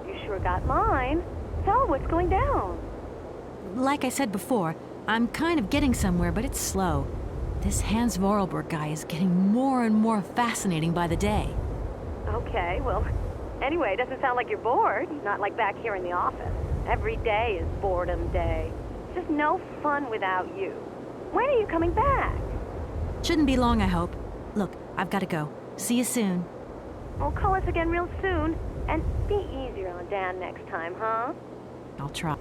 you sure got mine. So, what's going down? Like I said before, I'm kind of getting somewhere, but it's slow. This Hans Vorarlberg guy is getting more and more fascinating by the day. Okay, well, anyway, it doesn't sound like you're bored. Not like back here in the office. Every day is boredom day. It's just no fun without you. When are you coming back? Shouldn't be long, I hope. Look, I've got to go. See you soon. Well, call us again real soon. And be easier on Dan next time, huh? I'll try.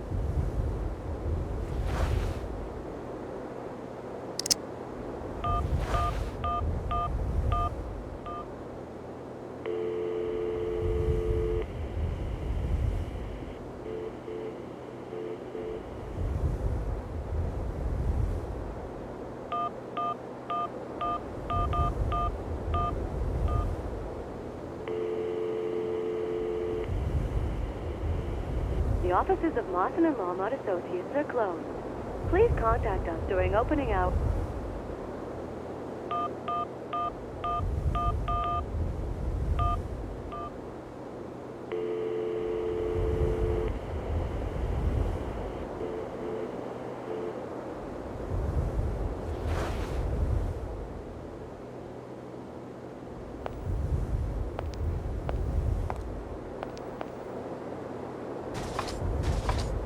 The offices of Lawson and Lawmont Associates are closed. Please contact us during opening hours.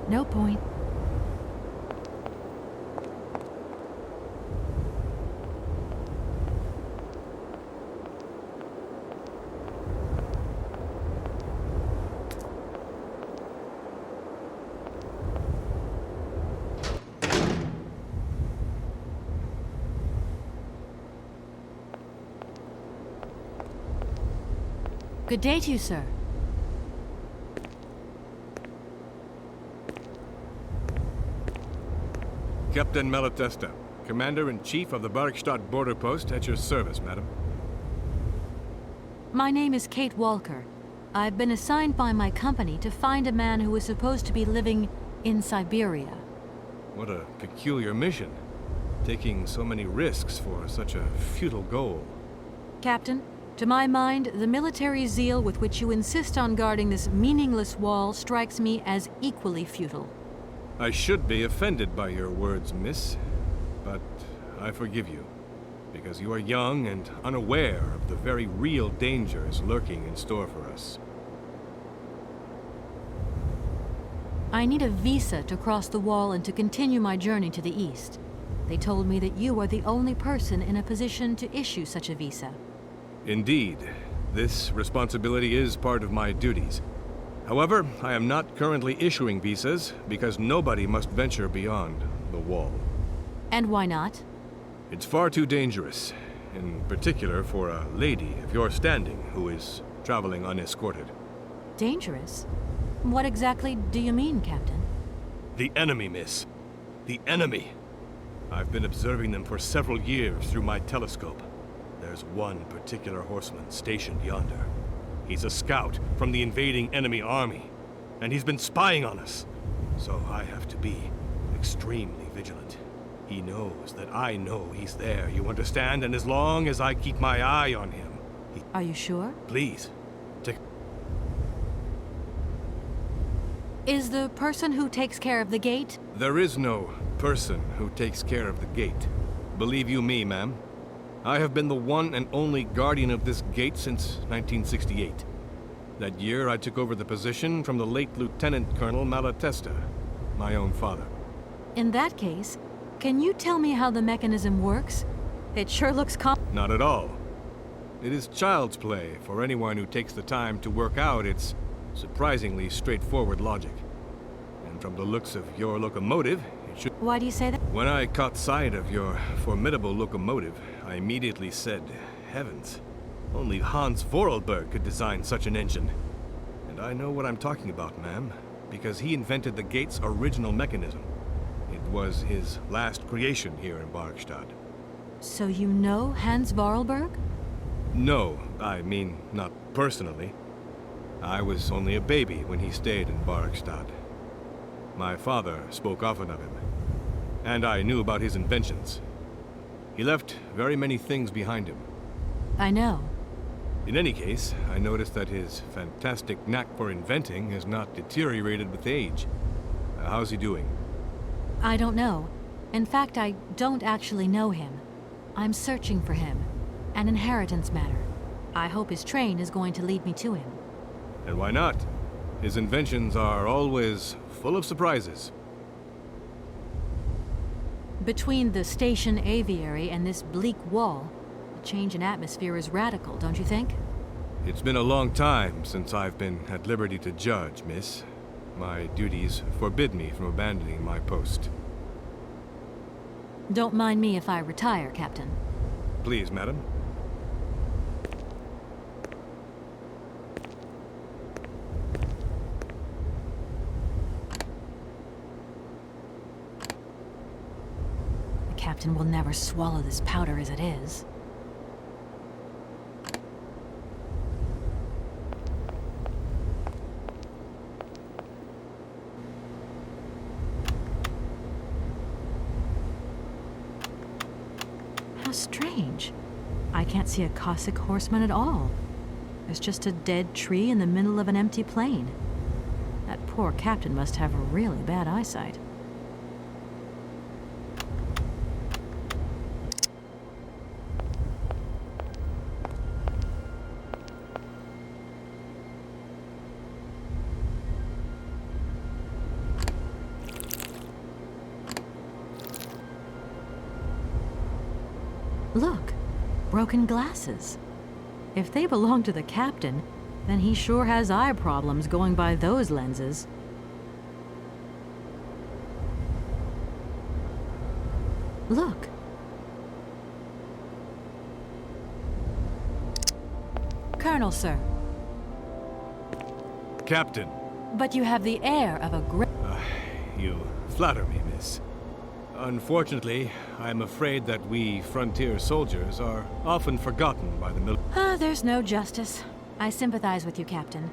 No point. Good day to you, sir. Captain Malatesta, Commander-in-Chief of the Barockshtad border post, at your service, madam. My name is Kate Walker. I've been assigned by my company to find a man who is supposed to be living in Siberia. What a peculiar mission. Taking so many risks for such a futile goal. Captain, to my mind, the military zeal with which you insist on guarding this meaningless wall strikes me as equally futile. I should be offended by your words, miss, but I forgive you, because you are young and unaware of the very real dangers lurking in store for us. I need a visa to cross the wall and to continue my journey to the east. They told me that you are the only person in a position to issue such a visa. Indeed, this responsibility is part of my duties. However, I am not currently issuing visas because nobody must venture beyond the wall. And why not? It's far too dangerous, in particular for a lady of your standing who is traveling unescorted. Dangerous? What exactly do you mean, Captain? The enemy, miss. The enemy. I've been observing them for several years through my telescope. There's one particular horseman stationed yonder. He's a scout from the invading enemy army, and he's been spying on us. So I have to be extremely vigilant. He knows that I know he's there, you understand? And as long as I keep my eye on him... Are you sure? Please, take... Is the person who takes care of the gate? There is no person who takes care of the gate. Believe you me, ma'am. I have been the one and only guardian of this gate since 1968. That year, I took over the position from the late Lieutenant Colonel Malatesta, my own father. In that case, can you tell me how the mechanism works? It sure looks Not at all. It is child's play for anyone who takes the time to work out its surprisingly straightforward logic. And from the looks of your locomotive, it should... Why do you say that? When I caught sight of your formidable locomotive, I immediately said, heavens, only Hans Vorarlberg could design such an engine. And I know what I'm talking about, ma'am, because he invented the gate's original mechanism. It was his last creation here in Barockshtad. So you know Hans Vorarlberg? No, I mean, not personally. I was only a baby when he stayed in Barockshtad. My father spoke often of him, and I knew about his inventions. He left very many things behind him. I know. In any case, I noticed that his fantastic knack for inventing has not deteriorated with age. How's he doing? I don't know. In fact, I don't actually know him. I'm searching for him. An inheritance matter. I hope his train is going to lead me to him. And why not? His inventions are always full of surprises. Between the station aviary and this bleak wall, the change in atmosphere is radical, don't you think? It's been a long time since I've been at liberty to judge, miss. My duties forbid me from abandoning my post. Don't mind me if I retire, Captain. Please, madam. The captain will never swallow this powder as it is. How strange. I can't see a Cossack horseman at all. There's just a dead tree in the middle of an empty plain. That poor captain must have really bad eyesight. Look, broken glasses. If they belong to the captain, then he sure has eye problems going by those lenses. Look. Colonel, sir. Captain. But you have the air of a great... You flatter me, miss. Unfortunately, I'm afraid that we frontier soldiers are often forgotten by the military. There's no justice. I sympathize with you, Captain.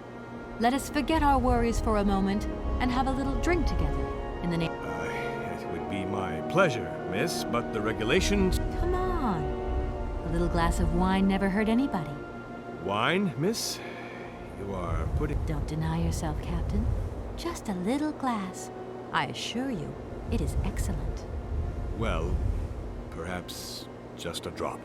Let us forget our worries for a moment and have a little drink together in the name. It would be my pleasure, miss, but the regulations... Come on. A little glass of wine never hurt anybody. Wine, miss? You are putting... Don't deny yourself, Captain. Just a little glass. I assure you, it is excellent. Well, perhaps just a drop.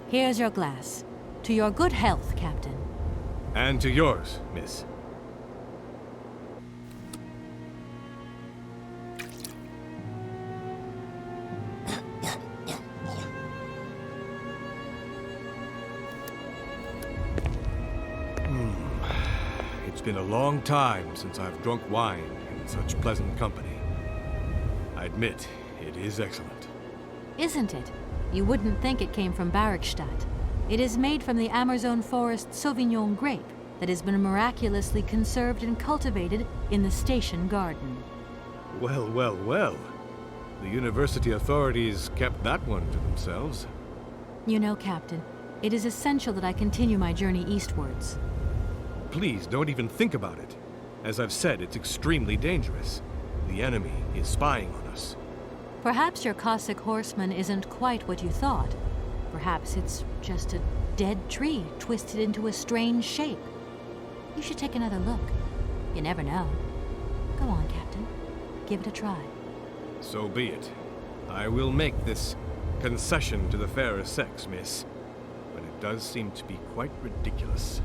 Here's your glass. To your good health, Captain. And to yours, miss. It's been a long time since I've drunk wine in such pleasant company. I admit, it is excellent. Isn't it? You wouldn't think it came from Barockshtad. It is made from the Amazon forest Sauvignon grape that has been miraculously conserved and cultivated in the station garden. Well, well, well. The university authorities kept that one to themselves. You know, Captain, it is essential that I continue my journey eastwards. Please, don't even think about it. As I've said, it's extremely dangerous. The enemy is spying on us. Perhaps your Cossack horseman isn't quite what you thought. Perhaps it's just a dead tree twisted into a strange shape. You should take another look. You never know. Go on, Captain. Give it a try. So be it. I will make this concession to the fairer sex, miss. But it does seem to be quite ridiculous.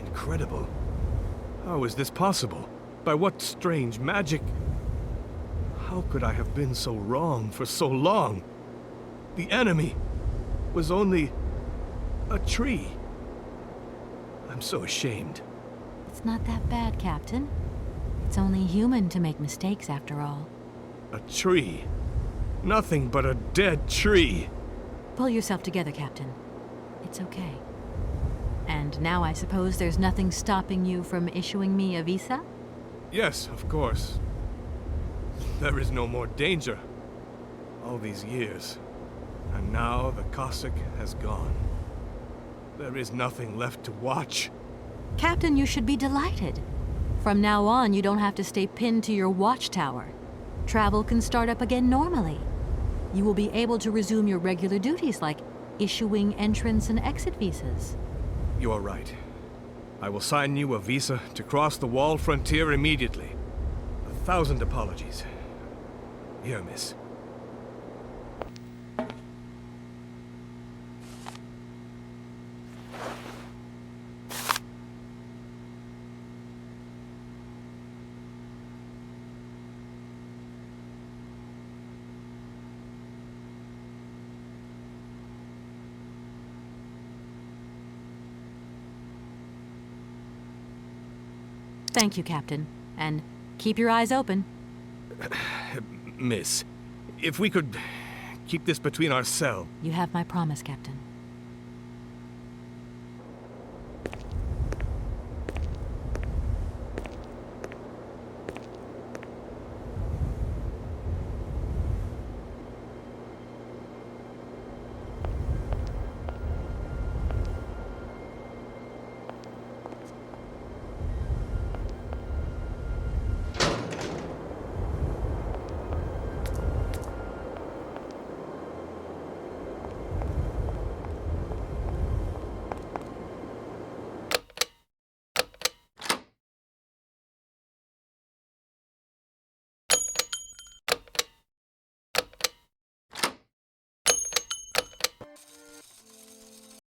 Incredible. How is this possible? By what strange magic? How could I have been so wrong for so long? The enemy was only a tree. I'm so ashamed. It's not that bad, Captain. It's only human to make mistakes, after all. A tree. Nothing but a dead tree. Pull yourself together, Captain. It's okay. And now I suppose there's nothing stopping you from issuing me a visa? Yes, of course. There is no more danger. All these years. And now the Cossack has gone. There is nothing left to watch. Captain, you should be delighted. From now on, you don't have to stay pinned to your watchtower. Travel can start up again normally. You will be able to resume your regular duties like issuing entrance and exit visas. You are right. I will sign you a visa to cross the wall frontier immediately. 1,000 apologies. Here, miss. Thank you, Captain. And keep your eyes open. Miss, if we could keep this between ourselves. You have my promise, Captain.